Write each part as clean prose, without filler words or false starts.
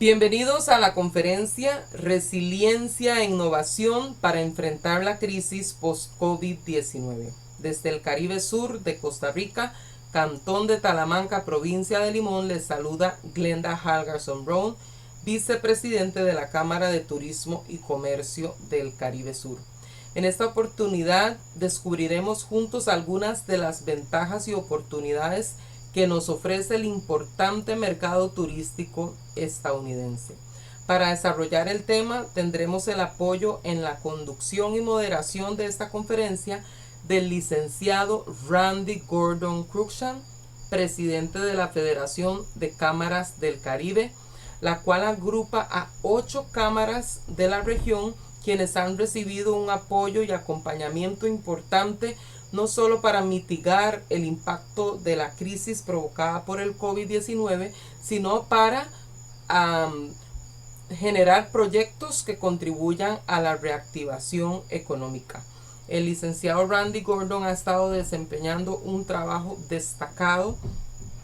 Bienvenidos a la conferencia Resiliencia e Innovación para enfrentar la crisis post-COVID-19. Desde el Caribe Sur de Costa Rica, Cantón de Talamanca, provincia de Limón, les saluda Glenda Halgarson Brown, vicepresidente de la Cámara de Turismo y Comercio del Caribe Sur. En esta oportunidad descubriremos juntos algunas de las ventajas y oportunidades que nos ofrece el importante mercado turístico estadounidense. Para desarrollar el tema tendremos el apoyo en la conducción y moderación de esta conferencia del licenciado Randy Gordon Cruikshank, presidente de la Federación de Cámaras del Caribe, la cual agrupa a 8 cámaras de la región quienes han recibido un apoyo y acompañamiento importante no solo para mitigar el impacto de la crisis provocada por el COVID-19, sino para generar proyectos que contribuyan a la reactivación económica. El licenciado Randy Gordon ha estado desempeñando un trabajo destacado,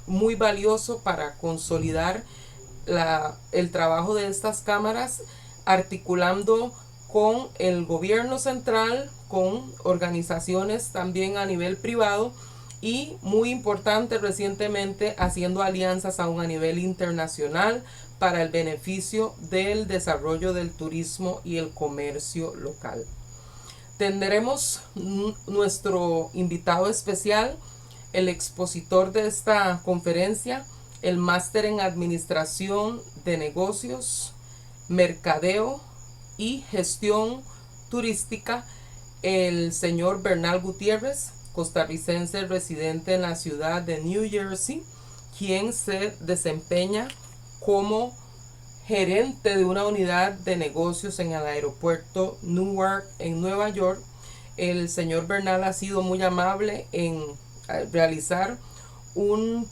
muy valioso para consolidar el trabajo de estas cámaras, articulando con el gobierno central, con organizaciones también a nivel privado y, muy importante, recientemente haciendo alianzas aún a nivel internacional para el beneficio del desarrollo del turismo y el comercio local. Tendremos nuestro invitado especial, el expositor de esta conferencia, el máster en Administración de Negocios, Mercadeo y Gestión Turística, el señor Bernal Gutiérrez, costarricense residente en la ciudad de New Jersey, quien se desempeña como gerente de una unidad de negocios en el aeropuerto Newark en Nueva York. El señor Bernal ha sido muy amable en realizar una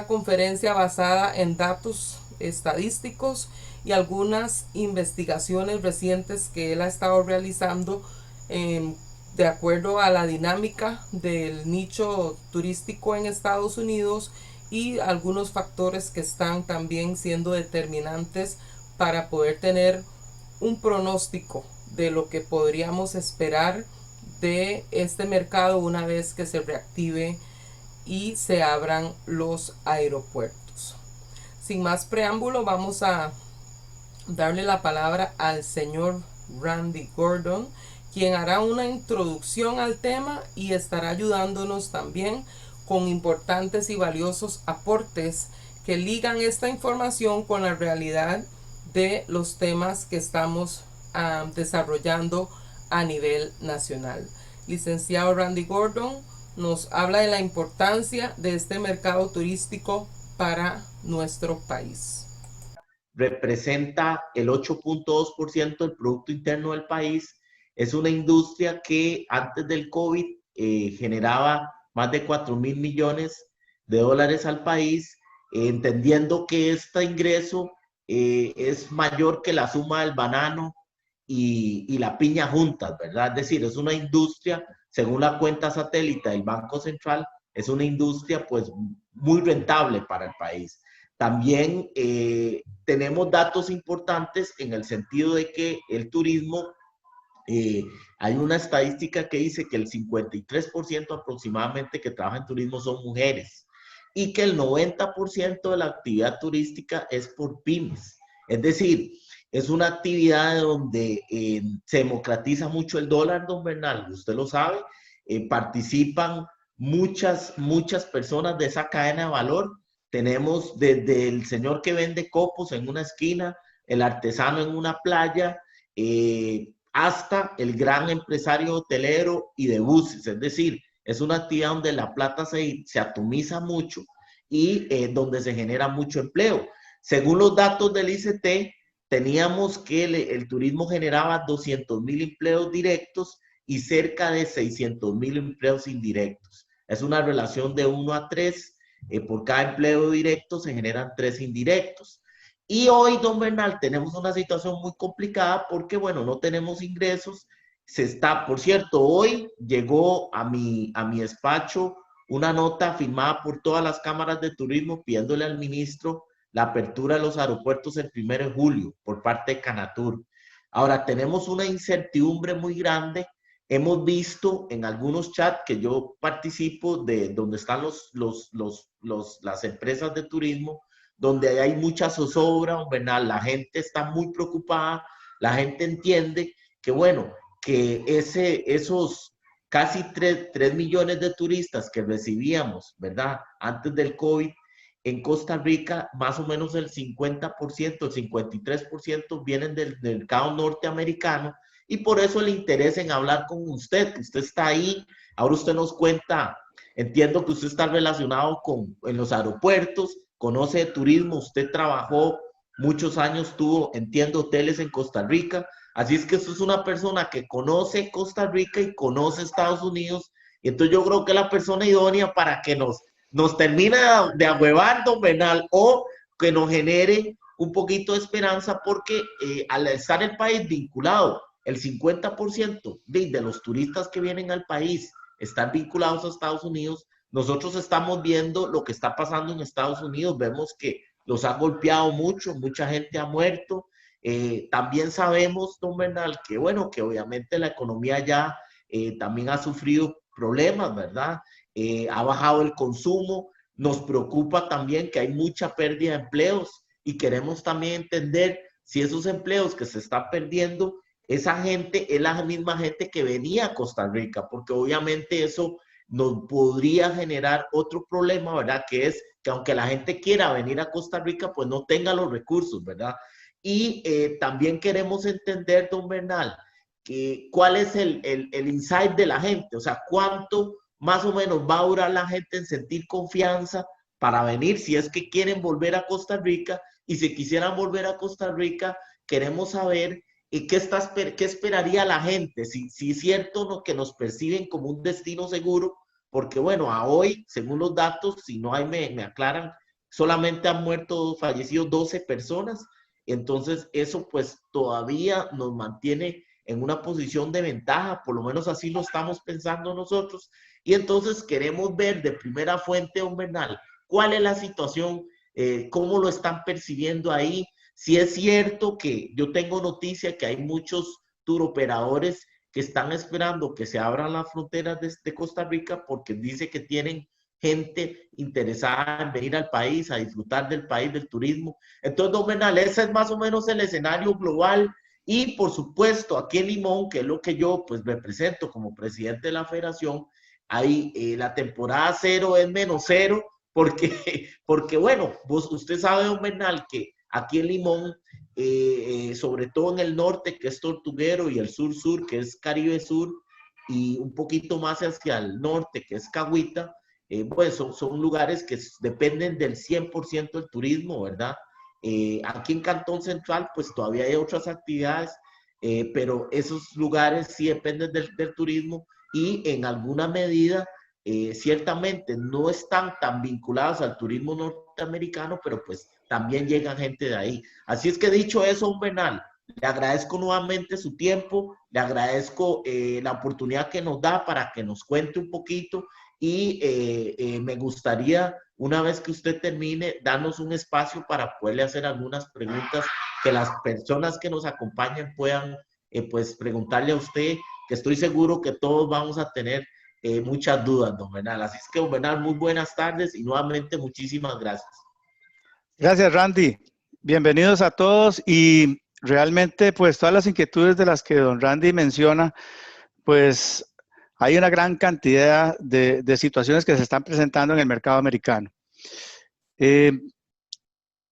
conferencia basada en datos estadísticos y algunas investigaciones recientes que él ha estado realizando de acuerdo a la dinámica del nicho turístico en Estados Unidos y algunos factores que están también siendo determinantes para poder tener un pronóstico de lo que podríamos esperar de este mercado una vez que se reactive y se abran los aeropuertos. Sin más preámbulo, vamos a darle la palabra al señor Randy Gordon, quien hará una introducción al tema y estará ayudándonos también con importantes y valiosos aportes que ligan esta información con la realidad de los temas que estamos desarrollando a nivel nacional. Licenciado Randy Gordon nos habla de la importancia de este mercado turístico para nuestro país. Representa el 8.2% del Producto Interno del país. Es una industria que antes del COVID generaba más de 4.000 millones de dólares al país, entendiendo que este ingreso es mayor que la suma del banano y la piña juntas, ¿verdad? Es decir, es una industria, según la cuenta satélite del Banco Central, es una industria pues muy rentable para el país. También tenemos datos importantes en el sentido de que el turismo, hay una estadística que dice que el 53% aproximadamente que trabaja en turismo son mujeres y que el 90% de la actividad turística es por pymes. Es decir, es una actividad donde se democratiza mucho el dólar, don Bernal, usted lo sabe, participan muchas personas de esa cadena de valor. Tenemos desde el señor que vende copos en una esquina, el artesano en una playa, hasta el gran empresario hotelero y de buses. Es decir, es una actividad donde la plata se atomiza mucho y donde se genera mucho empleo. Según los datos del ICT, teníamos que el turismo generaba 200,000 empleos directos y cerca de 600,000 empleos indirectos. Es una relación de 1 a 3. Por cada empleo directo se generan 3 indirectos. Y hoy, don Bernal, tenemos una situación muy complicada porque, bueno, no tenemos ingresos. Por cierto, hoy llegó a mi despacho una nota firmada por todas las cámaras de turismo pidiéndole al ministro la apertura de los aeropuertos el 1 de julio por parte de Canatur. Ahora, tenemos una incertidumbre muy grande. Hemos visto en algunos chats que yo participo de donde están las empresas de turismo, donde hay mucha zozobra, ¿verdad? La gente está muy preocupada, la gente entiende que, bueno, que esos casi 3 millones de turistas que recibíamos, ¿verdad? Antes del COVID, en Costa Rica, más o menos el 50%, el 53% vienen del mercado norteamericano, y por eso el interés en hablar con usted, que usted está ahí. Ahora usted nos cuenta, entiendo que usted está relacionado en los aeropuertos, conoce de turismo, usted trabajó muchos años, entiendo, hoteles en Costa Rica, así es que usted es una persona que conoce Costa Rica y conoce Estados Unidos, y entonces yo creo que es la persona idónea para que nos termina de ahuevar, don Bernal, o que nos genere un poquito de esperanza, porque al estar el país vinculado, el 50% de los turistas que vienen al país están vinculados a Estados Unidos. Nosotros estamos viendo lo que está pasando en Estados Unidos, vemos que los ha golpeado mucho, mucha gente ha muerto. También sabemos, don Bernal, que bueno, que obviamente la economía ya también ha sufrido problemas, ¿verdad? Ha bajado el consumo. Nos preocupa también que hay mucha pérdida de empleos, y queremos también entender si esos empleos que se están perdiendo, esa gente es la misma gente que venía a Costa Rica, porque obviamente eso nos podría generar otro problema, ¿verdad? Que es que aunque la gente quiera venir a Costa Rica, pues no tenga los recursos, ¿verdad? Y también queremos entender, don Bernal, cuál es el insight de la gente, o sea, cuánto más o menos va a durar la gente en sentir confianza para venir, si es que quieren volver a Costa Rica, y si quisieran volver a Costa Rica, queremos saber qué esperaría la gente, si es cierto que nos perciben como un destino seguro, porque bueno, a hoy, según los datos, si no hay, me aclaran, solamente han fallecido 12 personas, entonces eso pues todavía nos mantiene en una posición de ventaja, por lo menos así lo estamos pensando nosotros, y entonces queremos ver de primera fuente, don Bernal, cuál es la situación, cómo lo están percibiendo ahí. Si es cierto que yo tengo noticia que hay muchos tour operadores que están esperando que se abran las fronteras de Costa Rica, porque dice que tienen gente interesada en venir al país, a disfrutar del país, del turismo. Entonces, don Bernal, ese es más o menos el escenario global. Y por supuesto, aquí en Limón, que es lo que yo pues represento como presidente de la federación, ahí la temporada cero es -0, porque bueno, usted sabe, don Bernal, que aquí en Limón, sobre todo en el norte, que es Tortuguero, y el sur-sur, que es Caribe Sur, y un poquito más hacia el norte, que es Cahuita, pues son lugares que dependen del 100% del turismo, ¿verdad? Aquí en Cantón Central, pues todavía hay otras actividades, pero esos lugares sí dependen del turismo, y en alguna medida, ciertamente no están tan vinculados al turismo norteamericano, pero pues también llega gente de ahí. Así es que, dicho eso, don Bernal, le agradezco nuevamente su tiempo, le agradezco la oportunidad que nos da para que nos cuente un poquito, y me gustaría, una vez que usted termine, darnos un espacio para poderle hacer algunas preguntas que las personas que nos acompañen puedan pues preguntarle a usted, que estoy seguro que todos vamos a tener muchas dudas, don Bernal. Así es que, don Bernal, muy buenas tardes, y nuevamente muchísimas gracias. Gracias, Randy. Bienvenidos a todos, y realmente pues todas las inquietudes de las que don Randy menciona, pues hay una gran cantidad de situaciones que se están presentando en el mercado americano. En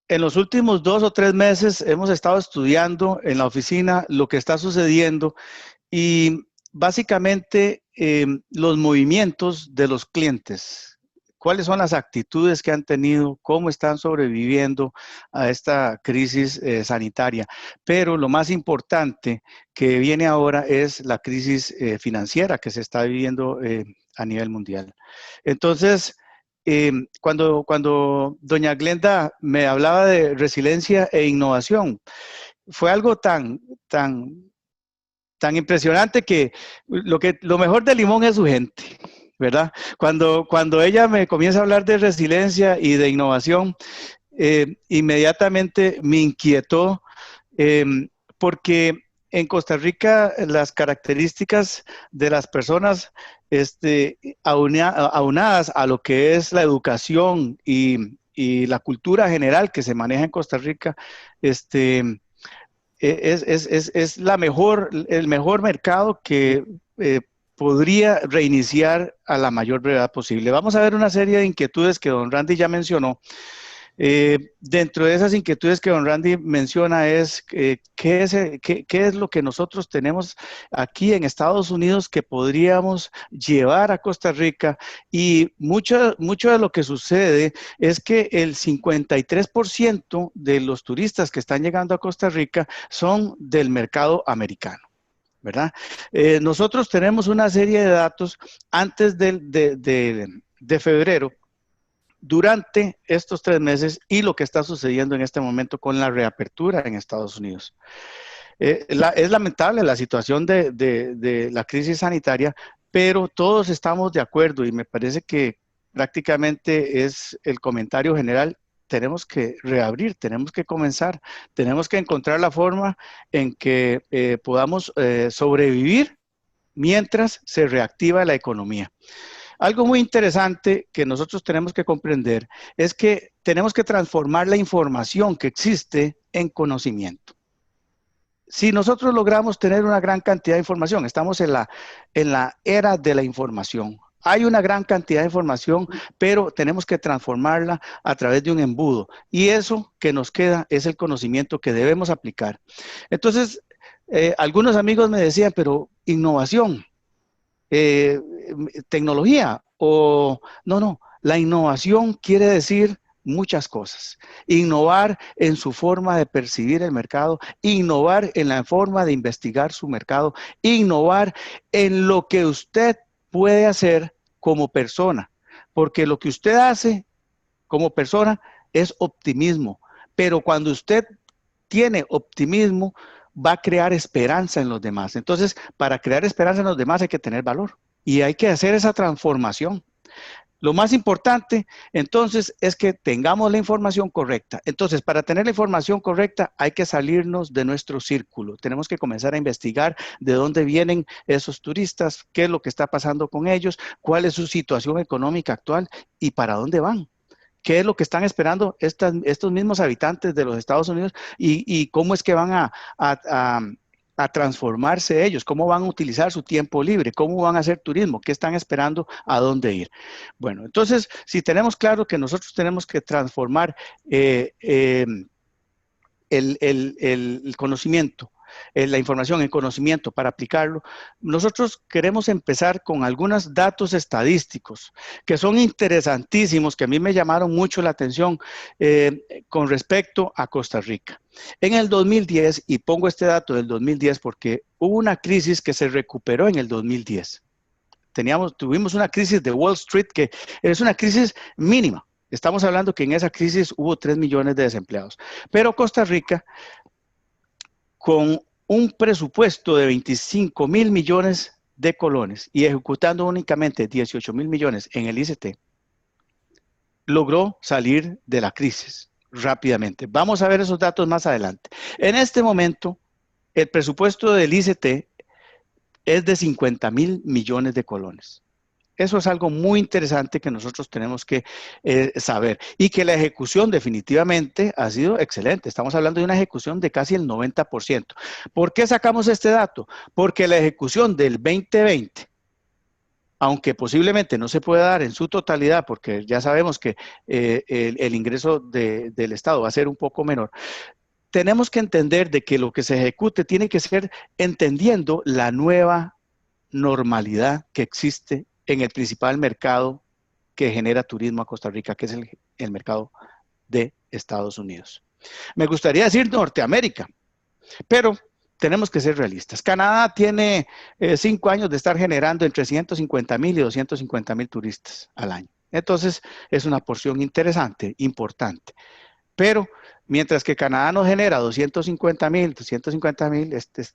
los últimos 2 o 3 meses hemos estado estudiando en la oficina lo que está sucediendo, y básicamente los movimientos de los clientes. ¿Cuáles son las actitudes que han tenido? ¿Cómo están sobreviviendo a esta crisis sanitaria? Pero lo más importante que viene ahora es la crisis financiera que se está viviendo a nivel mundial. Entonces, cuando doña Glenda me hablaba de resiliencia e innovación, fue algo tan impresionante, que lo mejor de Limón es su gente, ¿verdad? Cuando ella me comienza a hablar de resiliencia y de innovación, inmediatamente me inquietó porque en Costa Rica las características de las personas aunadas a lo que es la educación y la cultura general que se maneja en Costa Rica, es el mejor mercado que podría reiniciar a la mayor brevedad posible. Vamos a ver una serie de inquietudes que don Randy ya mencionó. Dentro de esas inquietudes que don Randy menciona es ¿qué es lo que nosotros tenemos aquí en Estados Unidos que podríamos llevar a Costa Rica? Y mucho de lo que sucede es que el 53% de los turistas que están llegando a Costa Rica son del mercado americano, ¿verdad? Nosotros tenemos una serie de datos antes de febrero, durante estos 3 meses y lo que está sucediendo en este momento con la reapertura en Estados Unidos. Es lamentable la situación de la crisis sanitaria, pero todos estamos de acuerdo y me parece que prácticamente es el comentario general. Tenemos que reabrir, tenemos que comenzar, tenemos que encontrar la forma en que podamos sobrevivir mientras se reactiva la economía. Algo muy interesante que nosotros tenemos que comprender es que tenemos que transformar la información que existe en conocimiento. Si nosotros logramos tener una gran cantidad de información, estamos en la era de la información. Hay una gran cantidad de información, pero tenemos que transformarla a través de un embudo. Y eso que nos queda es el conocimiento que debemos aplicar. Entonces, algunos amigos me decían, pero innovación. Tecnología o no, la innovación quiere decir muchas cosas. Innovar en su forma de percibir el mercado, innovar en la forma de investigar su mercado, innovar en lo que usted puede hacer como persona, porque lo que usted hace como persona es optimismo, pero cuando usted tiene optimismo, va a crear esperanza en los demás. Entonces, para crear esperanza en los demás hay que tener valor y hay que hacer esa transformación. Lo más importante, entonces, es que tengamos la información correcta. Entonces, para tener la información correcta, hay que salirnos de nuestro círculo. Tenemos que comenzar a investigar de dónde vienen esos turistas, qué es lo que está pasando con ellos, cuál es su situación económica actual y para dónde van. ¿Qué es lo que están esperando estos mismos habitantes de los Estados Unidos y cómo es que van a transformarse ellos? ¿Cómo van a utilizar su tiempo libre? ¿Cómo van a hacer turismo? ¿Qué están esperando? ¿A dónde ir? Bueno, entonces, si tenemos claro que nosotros tenemos que transformar el conocimiento, la información en conocimiento para aplicarlo, nosotros queremos empezar con algunos datos estadísticos que son interesantísimos, que a mí me llamaron mucho la atención con respecto a Costa Rica. En el 2010, y pongo este dato del 2010 porque hubo una crisis que se recuperó en el 2010. Tuvimos una crisis de Wall Street que es una crisis mínima. Estamos hablando que en esa crisis hubo 3 millones de desempleados. Pero Costa Rica, con un presupuesto de 25,000 millones de colones y ejecutando únicamente 18,000 millones en el ICT, logró salir de la crisis rápidamente. Vamos a ver esos datos más adelante. En este momento, el presupuesto del ICT es de 50,000 millones de colones. Eso es algo muy interesante que nosotros tenemos que saber y que la ejecución definitivamente ha sido excelente. Estamos hablando de una ejecución de casi el 90%. ¿Por qué sacamos este dato? Porque la ejecución del 2020, aunque posiblemente no se pueda dar en su totalidad, porque ya sabemos que el ingreso del Estado va a ser un poco menor, tenemos que entender de que lo que se ejecute tiene que ser entendiendo la nueva normalidad que existe en el principal mercado que genera turismo a Costa Rica, que es el mercado de Estados Unidos. Me gustaría decir Norteamérica, pero tenemos que ser realistas. Canadá tiene 5 años de estar generando entre 150,000 y 250,000 turistas al año. Entonces, es una porción interesante, importante. Pero mientras que Canadá nos genera 250,000,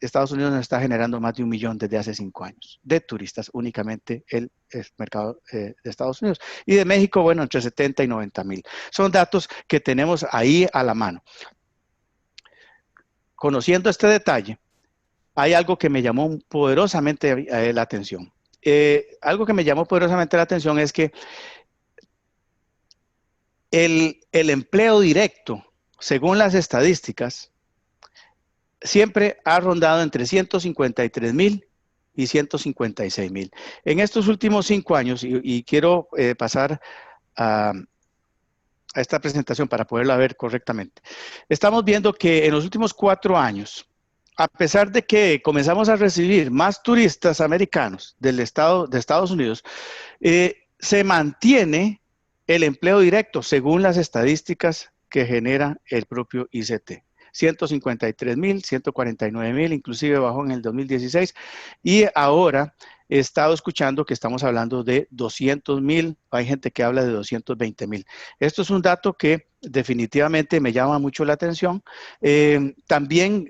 Estados Unidos nos está generando más de 1 millón desde hace 5 años de turistas, únicamente el mercado de Estados Unidos. Y de México, bueno, entre 70 y 90,000. Son datos que tenemos ahí a la mano. Conociendo este detalle, hay algo que me llamó poderosamente la atención. Algo que me llamó poderosamente la atención es que el empleo directo, según las estadísticas, siempre ha rondado entre 153,000 y 156,000. En estos últimos 5 años, y quiero pasar a esta presentación para poderla ver correctamente, estamos viendo que en los últimos 4 años, a pesar de que comenzamos a recibir más turistas americanos de Estados Unidos, se mantiene el empleo directo según las estadísticas que genera el propio ICT. 153,000, 149,000, inclusive bajó en el 2016, y ahora he estado escuchando que estamos hablando de 200,000, hay gente que habla de 220,000. Esto es un dato que definitivamente me llama mucho la atención. También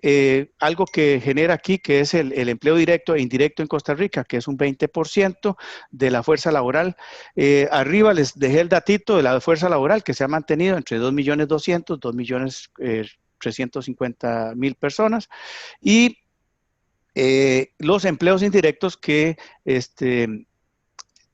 algo que genera aquí, que es el empleo directo e indirecto en Costa Rica, que es un 20% de la fuerza laboral. Arriba les dejé el datito de la fuerza laboral que se ha mantenido entre 2,200,000, 2,350,000 personas, y los empleos indirectos que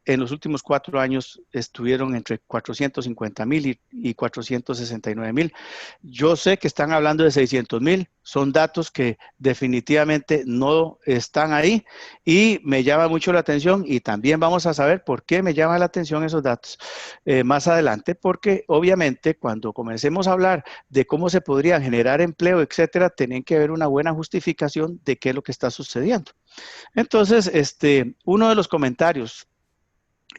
en los últimos 4 años estuvieron entre 450,000 y 469,000. Yo sé que están hablando de 600,000, son datos que definitivamente no están ahí y me llama mucho la atención, y también vamos a saber por qué me llama la atención esos datos más adelante, porque obviamente cuando comencemos a hablar de cómo se podría generar empleo, etcétera, tienen que haber una buena justificación de qué es lo que está sucediendo. Entonces, uno de los comentarios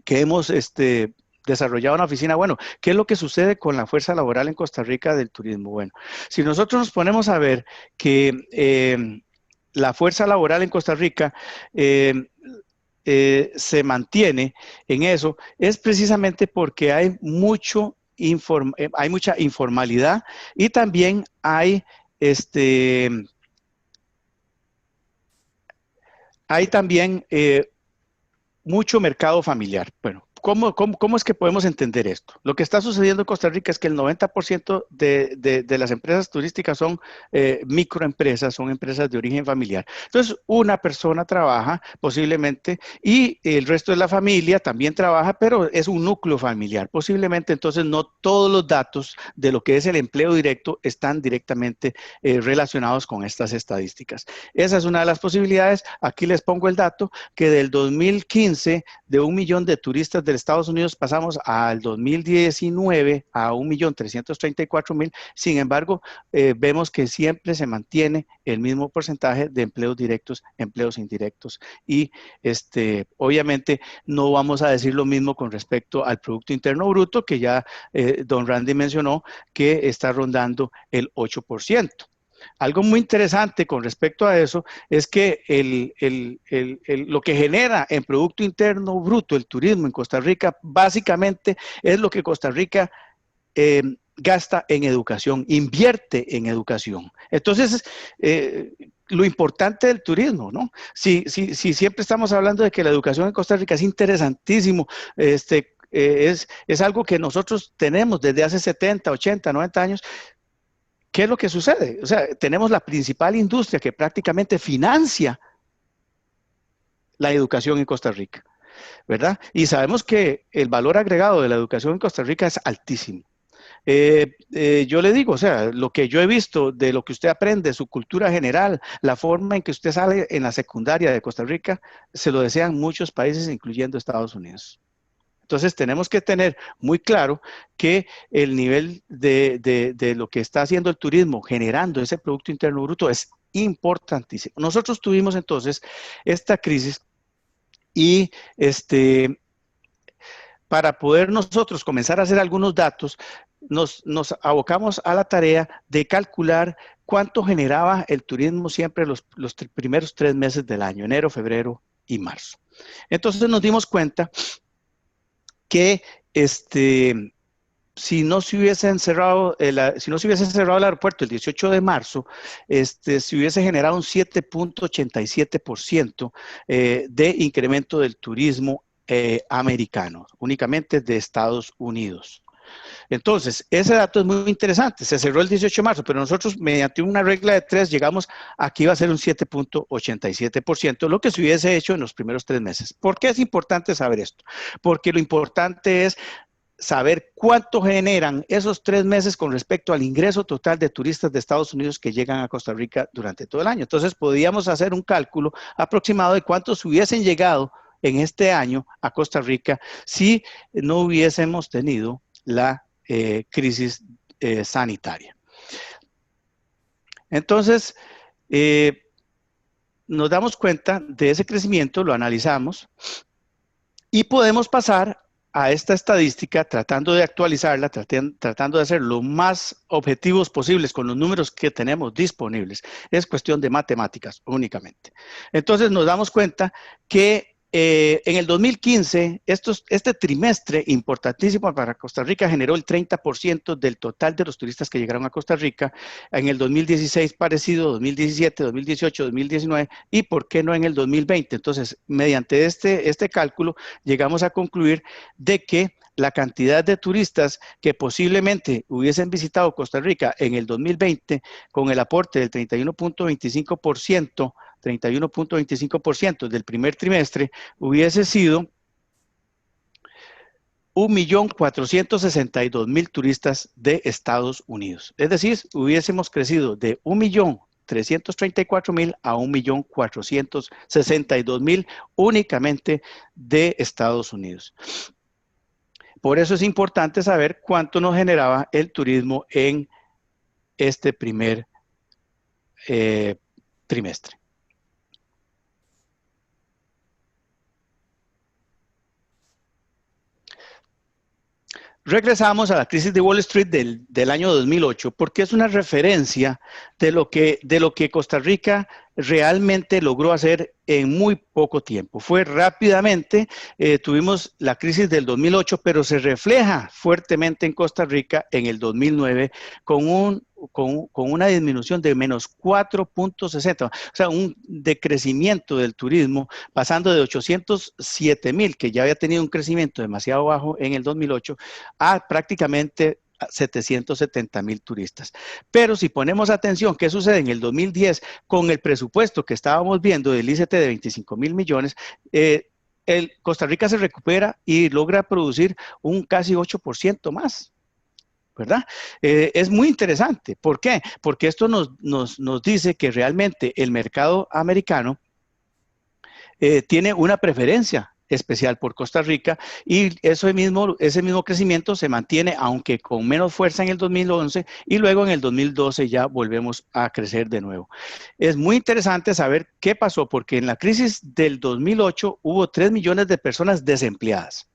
que hemos desarrollado en la oficina, bueno, ¿qué es lo que sucede con la fuerza laboral en Costa Rica del turismo? Bueno, si nosotros nos ponemos a ver que la fuerza laboral en Costa Rica se mantiene en eso, es precisamente porque hay mucha informalidad, y también hay también mucho mercado familiar. Bueno, ¿cómo es que podemos entender esto? Lo que está sucediendo en Costa Rica es que el 90% de las empresas turísticas son microempresas, son empresas de origen familiar. Entonces, una persona trabaja posiblemente y el resto de la familia también trabaja, pero es un núcleo familiar. Posiblemente, entonces, no todos los datos de lo que es el empleo directo están directamente relacionados con estas estadísticas. Esa es una de las posibilidades. Aquí les pongo el dato que del 2015, de 1 millón de turistas de Estados Unidos, pasamos al 2019 a 1,334,000. Sin embargo, vemos que siempre se mantiene el mismo porcentaje de empleos directos, empleos indirectos. Y obviamente no vamos a decir lo mismo con respecto al Producto Interno Bruto, que ya don Randy mencionó que está rondando el 8%. Algo muy interesante con respecto a eso es que lo que genera en Producto Interno Bruto el turismo en Costa Rica básicamente es lo que Costa Rica gasta en educación, invierte en educación. Entonces, lo importante del turismo, ¿no? Si siempre estamos hablando de que la educación en Costa Rica es interesantísimo, es algo que nosotros tenemos desde hace 70, 80, 90 años. ¿Qué es lo que sucede? O sea, tenemos la principal industria que prácticamente financia la educación en Costa Rica, ¿verdad? Y sabemos que el valor agregado de la educación en Costa Rica es altísimo. Yo le digo, o sea, lo que yo he visto de lo que usted aprende, su cultura general, la forma en que usted sale en la secundaria de Costa Rica, se lo desean muchos países, incluyendo Estados Unidos. Entonces tenemos que tener muy claro que el nivel de lo que está haciendo el turismo generando ese Producto Interno Bruto es importantísimo. Nosotros tuvimos entonces esta crisis y para poder nosotros comenzar a hacer algunos datos, nos abocamos a la tarea de calcular cuánto generaba el turismo siempre los primeros 3 meses del año, enero, febrero y marzo. Entonces nos dimos cuenta que si no se hubiese cerrado el aeropuerto el 18 de marzo, se hubiese generado un 7.87% de incremento del turismo americano, únicamente de Estados Unidos. Entonces, ese dato es muy interesante. Se cerró el 18 de marzo, pero nosotros, mediante una regla de 3, llegamos a que iba a ser un 7.87%, lo que se hubiese hecho en los primeros 3 meses. ¿Por qué es importante saber esto? Porque lo importante es saber cuánto generan esos 3 meses con respecto al ingreso total de turistas de Estados Unidos que llegan a Costa Rica durante todo el año. Entonces, podíamos hacer un cálculo aproximado de cuántos hubiesen llegado en este año a Costa Rica si no hubiésemos tenido la crisis sanitaria. Entonces, nos damos cuenta de ese crecimiento, lo analizamos y podemos pasar a esta estadística tratando de actualizarla, tratando de hacer lo más objetivos posibles con los números que tenemos disponibles. Es cuestión de matemáticas únicamente. Entonces nos damos cuenta que en el 2015, este trimestre importantísimo para Costa Rica generó el 30% del total de los turistas que llegaron a Costa Rica. En el 2016 parecido, 2017, 2018, 2019 y por qué no en el 2020. Entonces, mediante este cálculo, llegamos a concluir de que la cantidad de turistas que posiblemente hubiesen visitado Costa Rica en el 2020 con el aporte del 31.25% del primer trimestre hubiese sido 1.462.000 turistas de Estados Unidos. Es decir, hubiésemos crecido de 1.334.000 a 1.462.000 únicamente de Estados Unidos. Por eso es importante saber cuánto nos generaba el turismo en este primer trimestre. Regresamos a la crisis de Wall Street del año 2008 porque es una referencia de lo que Costa Rica realmente logró hacer en muy poco tiempo. Fue rápidamente, tuvimos la crisis del 2008, pero se refleja fuertemente en Costa Rica en el 2009 con una disminución de menos 4.60, o sea, un decrecimiento del turismo, pasando de 807.000, que ya había tenido un crecimiento demasiado bajo en el 2008, a prácticamente 770.000 turistas. Pero si ponemos atención, ¿qué sucede en el 2010 con el presupuesto que estábamos viendo del ICT de 25.000 millones? Costa Rica se recupera y logra producir un casi 8% más. ¿Verdad? Es muy interesante. ¿Por qué? Porque esto nos dice que realmente el mercado americano tiene una preferencia especial por Costa Rica y ese mismo crecimiento se mantiene, aunque con menos fuerza en el 2011 y luego en el 2012 ya volvemos a crecer de nuevo. Es muy interesante saber qué pasó, porque en la crisis del 2008 hubo 3 millones de personas desempleadas.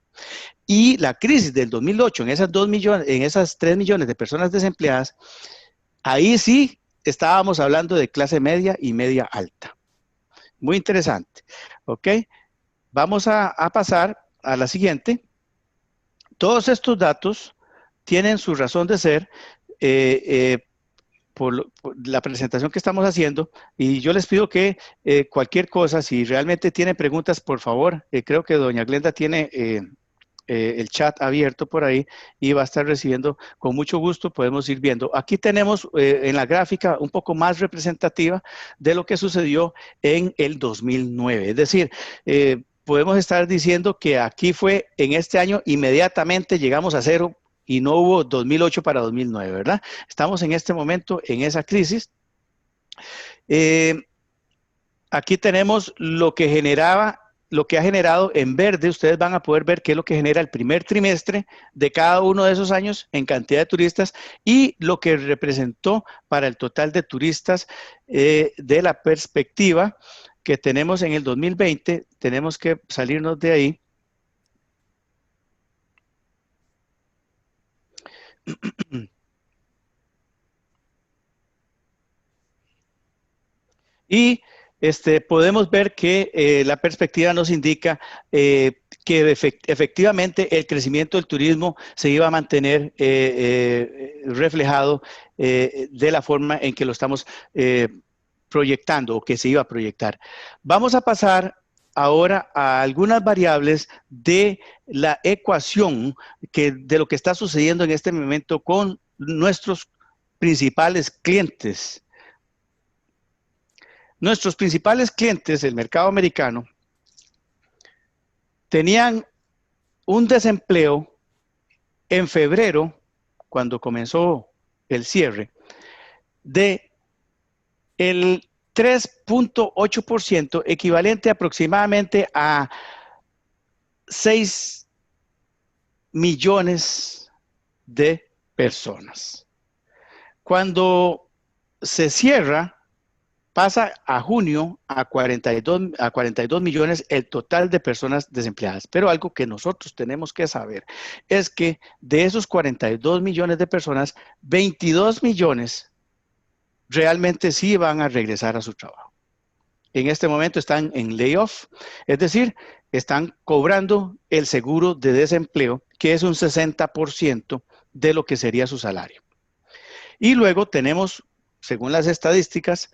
Y la crisis del 2008, en esas 3 millones de personas desempleadas, ahí sí estábamos hablando de clase media y media alta. Muy interesante. ¿Ok? Vamos a pasar a la siguiente. Todos estos datos tienen su razón de ser por la presentación que estamos haciendo, y yo les pido que cualquier cosa, si realmente tienen preguntas, por favor, creo que doña Glenda tiene el chat abierto por ahí y va a estar recibiendo con mucho gusto, podemos ir viendo. Aquí tenemos en la gráfica un poco más representativa de lo que sucedió en el 2009. Es decir, podemos estar diciendo que aquí fue en este año inmediatamente llegamos a cero y no hubo 2008 para 2009, ¿verdad? Estamos en este momento en esa crisis. Aquí tenemos lo que ha generado en verde. Ustedes van a poder ver qué es lo que genera el primer trimestre de cada uno de esos años en cantidad de turistas y lo que representó para el total de turistas de la perspectiva que tenemos en el 2020. Tenemos que salirnos de ahí. Y podemos ver que la perspectiva nos indica que efectivamente el crecimiento del turismo se iba a mantener reflejado de la forma en que lo estamos proyectando o que se iba a proyectar. Vamos a pasar ahora a algunas variables de la ecuación de lo que está sucediendo en este momento con nuestros principales clientes. Nuestros principales clientes, el mercado americano, tenían un desempleo en febrero, cuando comenzó el cierre, de el 3.8%, equivalente aproximadamente a 6 millones de personas. Cuando se cierra, pasa a junio a 42 millones el total de personas desempleadas. Pero algo que nosotros tenemos que saber es que de esos 42 millones de personas, 22 millones realmente sí van a regresar a su trabajo. En este momento están en layoff, es decir, están cobrando el seguro de desempleo, que es un 60% de lo que sería su salario. Y luego tenemos, según las estadísticas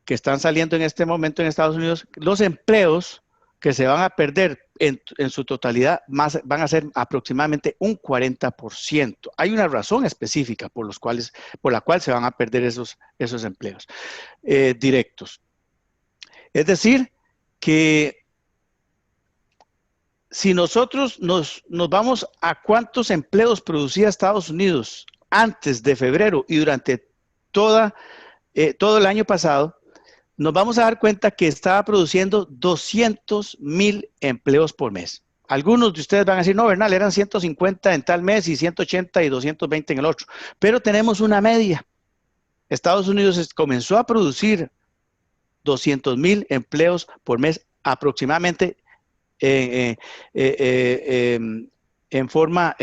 que están saliendo en este momento en Estados Unidos, los empleos que se van a perder en su totalidad van a ser aproximadamente un 40%. Hay una razón específica por la cual se van a perder esos empleos directos. Es decir, que si nosotros nos vamos a cuántos empleos producía Estados Unidos antes de febrero y durante todo el año pasado, nos vamos a dar cuenta que estaba produciendo 200,000 empleos por mes. Algunos de ustedes van a decir, no, Bernal, eran 150 en tal mes y 180 y 220 en el otro. Pero tenemos una media. Estados Unidos comenzó a producir 200,000 empleos por mes aproximadamente en forma,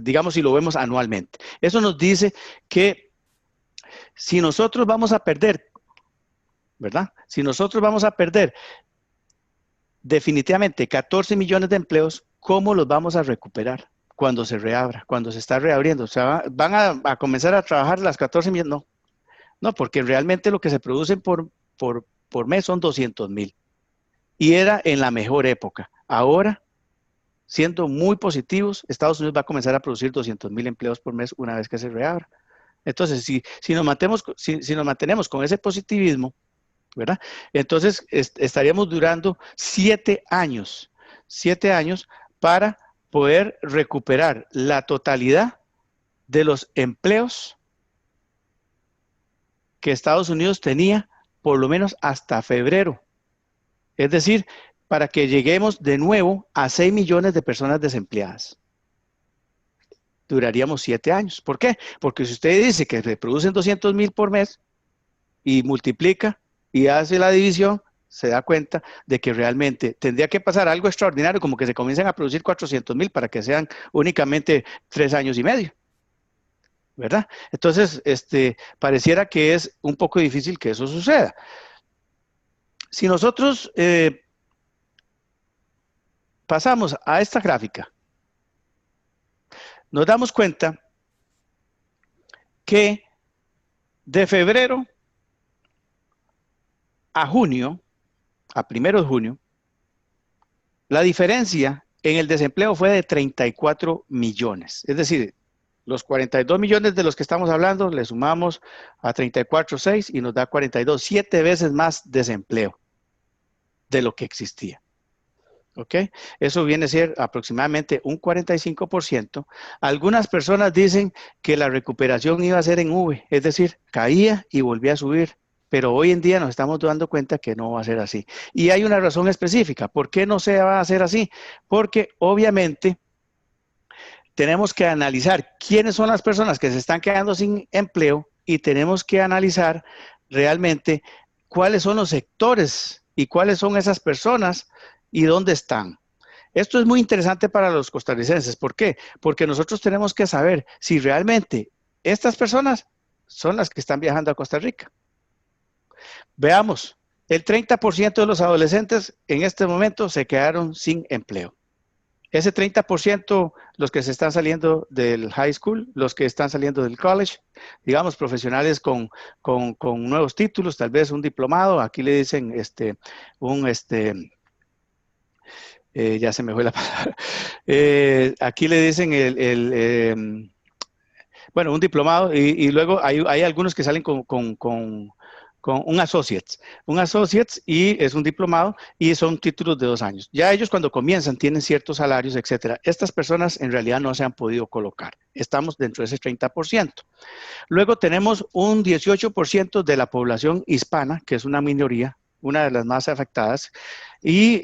digamos, si lo vemos anualmente. Eso nos dice que si nosotros vamos a perder, ¿verdad? Si nosotros vamos a perder definitivamente 14 millones de empleos, ¿cómo los vamos a recuperar cuando se reabra, cuando se está reabriendo? O sea, ¿van a comenzar a trabajar las 14 millones? No, porque realmente lo que se producen por mes son 200,000. Y era en la mejor época. Ahora, siendo muy positivos, Estados Unidos va a comenzar a producir 200,000 empleos por mes una vez que se reabra. Entonces, si nos mantenemos con ese positivismo, ¿verdad? Entonces, estaríamos durando 7 años para poder recuperar la totalidad de los empleos que Estados Unidos tenía por lo menos hasta febrero. Es decir, para que lleguemos de nuevo a 6 millones de personas desempleadas. Duraríamos 7 años. ¿Por qué? Porque si usted dice que se producen 200,000 por mes y multiplica y hace la división, se da cuenta de que realmente tendría que pasar algo extraordinario, como que se comiencen a producir 400,000 para que sean únicamente 3 años y medio. ¿Verdad? Entonces, pareciera que es un poco difícil que eso suceda. Si nosotros pasamos a esta gráfica, nos damos cuenta que de febrero a junio, a 1 de junio, la diferencia en el desempleo fue de 34 millones. Es decir, los 42 millones de los que estamos hablando, le sumamos a 34,6 y nos da 42, 7 veces más desempleo de lo que existía. ¿Ok? Eso viene a ser aproximadamente un 45%. Algunas personas dicen que la recuperación iba a ser en V, es decir, caía y volvía a subir. Pero hoy en día nos estamos dando cuenta que no va a ser así. Y hay una razón específica. ¿Por qué no se va a hacer así? Porque obviamente tenemos que analizar quiénes son las personas que se están quedando sin empleo y tenemos que analizar realmente cuáles son los sectores y cuáles son esas personas y dónde están. Esto es muy interesante para los costarricenses. ¿Por qué? Porque nosotros tenemos que saber si realmente estas personas son las que están viajando a Costa Rica. Veamos, el 30% de los adolescentes en este momento se quedaron sin empleo. Ese 30%, los que se están saliendo del high school, los que están saliendo del college, digamos, profesionales con nuevos títulos, tal vez un diplomado, aquí le dicen ya se me fue la palabra, aquí le dicen bueno, un diplomado y luego hay algunos que salen con un associates y es un diplomado y son títulos de 2 años. Ya ellos cuando comienzan tienen ciertos salarios, etcétera. Estas personas en realidad no se han podido colocar. Estamos dentro de ese 30%. Luego tenemos un 18% de la población hispana, que es una minoría, una de las más afectadas, y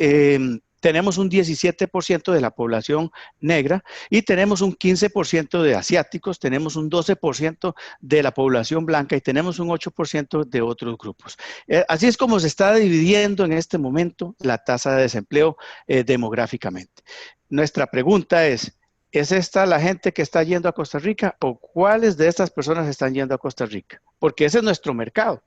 tenemos un 17% de la población negra y tenemos un 15% de asiáticos, tenemos un 12% de la población blanca y tenemos un 8% de otros grupos. Así es como se está dividiendo en este momento la tasa de desempleo demográficamente. Nuestra pregunta ¿es esta la gente que está yendo a Costa Rica o cuáles de estas personas están yendo a Costa Rica? Porque ese es nuestro mercado.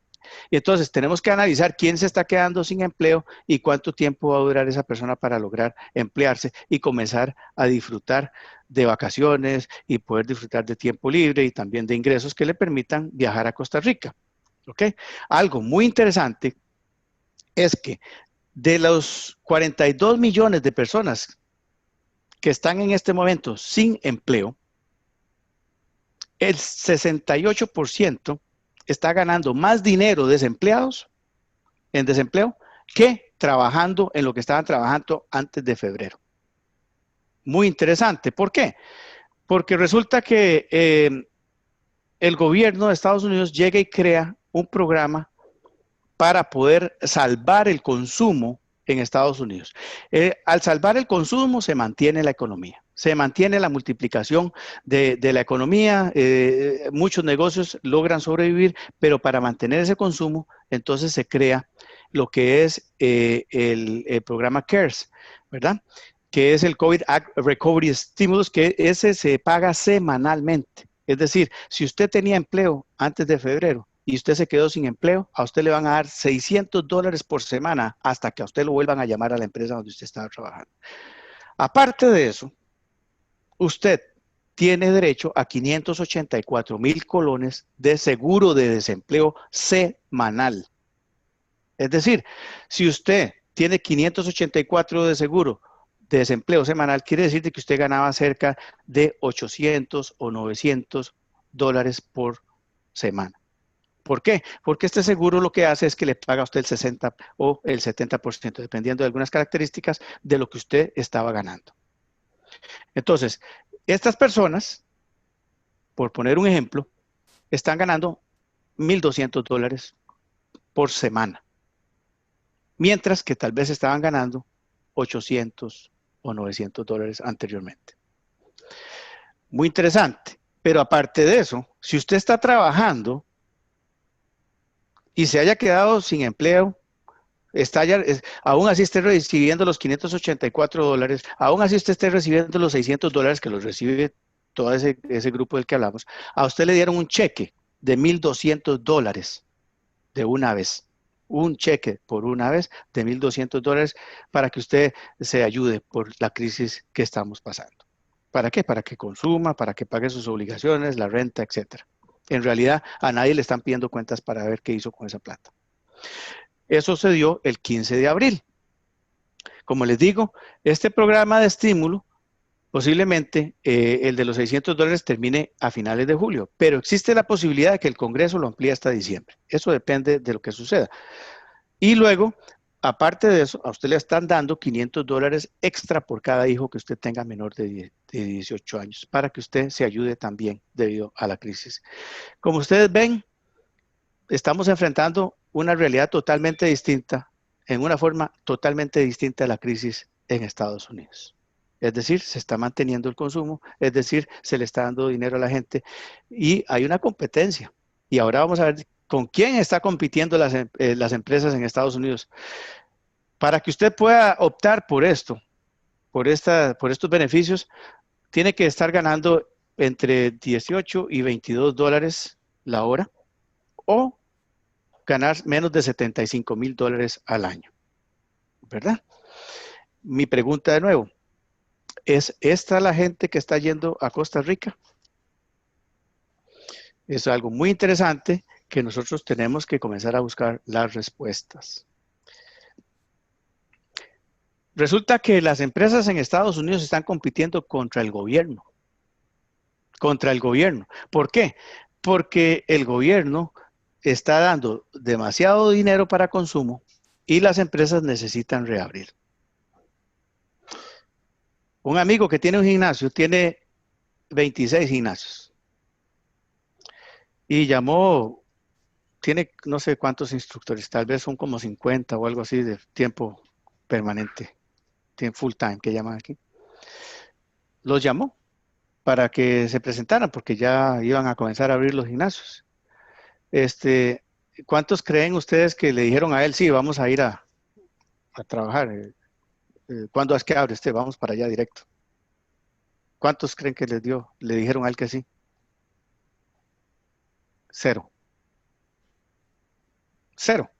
Y entonces tenemos que analizar quién se está quedando sin empleo y cuánto tiempo va a durar esa persona para lograr emplearse y comenzar a disfrutar de vacaciones y poder disfrutar de tiempo libre y también de ingresos que le permitan viajar a Costa Rica. ¿Ok? Algo muy interesante es que de los 42 millones de personas que están en este momento sin empleo, el 68% está ganando más dinero en desempleo que trabajando en lo que estaban trabajando antes de febrero. Muy interesante. ¿Por qué? Porque resulta que el gobierno de Estados Unidos llega y crea un programa para poder salvar el consumo en Estados Unidos. Al salvar el consumo se mantiene la economía, se mantiene la multiplicación de la economía, muchos negocios logran sobrevivir, pero para mantener ese consumo, entonces se crea lo que es el programa CARES, ¿verdad? Que es el COVID Recovery Stimulus, que ese se paga semanalmente. Es decir, si usted tenía empleo antes de febrero, y usted se quedó sin empleo, a usted le van a dar $600 por semana hasta que a usted lo vuelvan a llamar a la empresa donde usted estaba trabajando. Aparte de eso, usted tiene derecho a 584,000 colones de seguro de desempleo semanal. Es decir, si usted tiene 584 de seguro de desempleo semanal, quiere decir que usted ganaba cerca de 800 o $900 por semana. ¿Por qué? Porque este seguro lo que hace es que le paga a usted el 60 o el 70%, dependiendo de algunas características de lo que usted estaba ganando. Entonces, estas personas, por poner un ejemplo, están ganando $1,200 por semana, mientras que tal vez estaban ganando 800 o $900 anteriormente. Muy interesante. Pero aparte de eso, si usted está trabajando y se haya quedado sin empleo, aún así esté recibiendo los $584, aún así usted esté recibiendo los $600 que los recibe todo ese grupo del que hablamos, a usted le dieron un cheque de $1,200 de una vez. Un cheque por una vez de $1,200 para que usted se ayude por la crisis que estamos pasando. ¿Para qué? Para que consuma, para que pague sus obligaciones, la renta, etcétera. En realidad, a nadie le están pidiendo cuentas para ver qué hizo con esa plata. Eso se dio el 15 de abril. Como les digo, este programa de estímulo, posiblemente el de los $600 termine a finales de julio, pero existe la posibilidad de que el Congreso lo amplíe hasta diciembre. Eso depende de lo que suceda. Y luego, aparte de eso, a usted le están dando $500 extra por cada hijo que usted tenga menor de 18 años, para que usted se ayude también debido a la crisis. Como ustedes ven, estamos enfrentando una realidad totalmente distinta, en una forma totalmente distinta a la crisis en Estados Unidos. Es decir, se está manteniendo el consumo, es decir, se le está dando dinero a la gente y hay una competencia. Y ahora vamos a ver con quién está compitiendo las empresas en Estados Unidos. Para que usted pueda optar por esto, por estos beneficios, tiene que estar ganando entre 18 y $22 la hora o ganar menos de $75,000 al año, ¿verdad? Mi pregunta de nuevo, ¿es esta la gente que está yendo a Costa Rica? Es algo muy interesante que nosotros tenemos que comenzar a buscar las respuestas. Resulta que las empresas en Estados Unidos están compitiendo contra el gobierno. Contra el gobierno. ¿Por qué? Porque el gobierno está dando demasiado dinero para consumo y las empresas necesitan reabrir. Un amigo que tiene un gimnasio tiene 26 gimnasios y llamó, tiene no sé cuántos instructores, tal vez son como 50 o algo así de tiempo permanente, full time que llaman aquí. Los llamó para que se presentaran porque ya iban a comenzar a abrir los gimnasios. ¿Cuántos creen ustedes que le dijeron a él, sí, vamos a ir a trabajar? ¿Cuándo es que abre usted? Vamos para allá directo. ¿Cuántos creen que le dijeron a él que sí? 0. 0.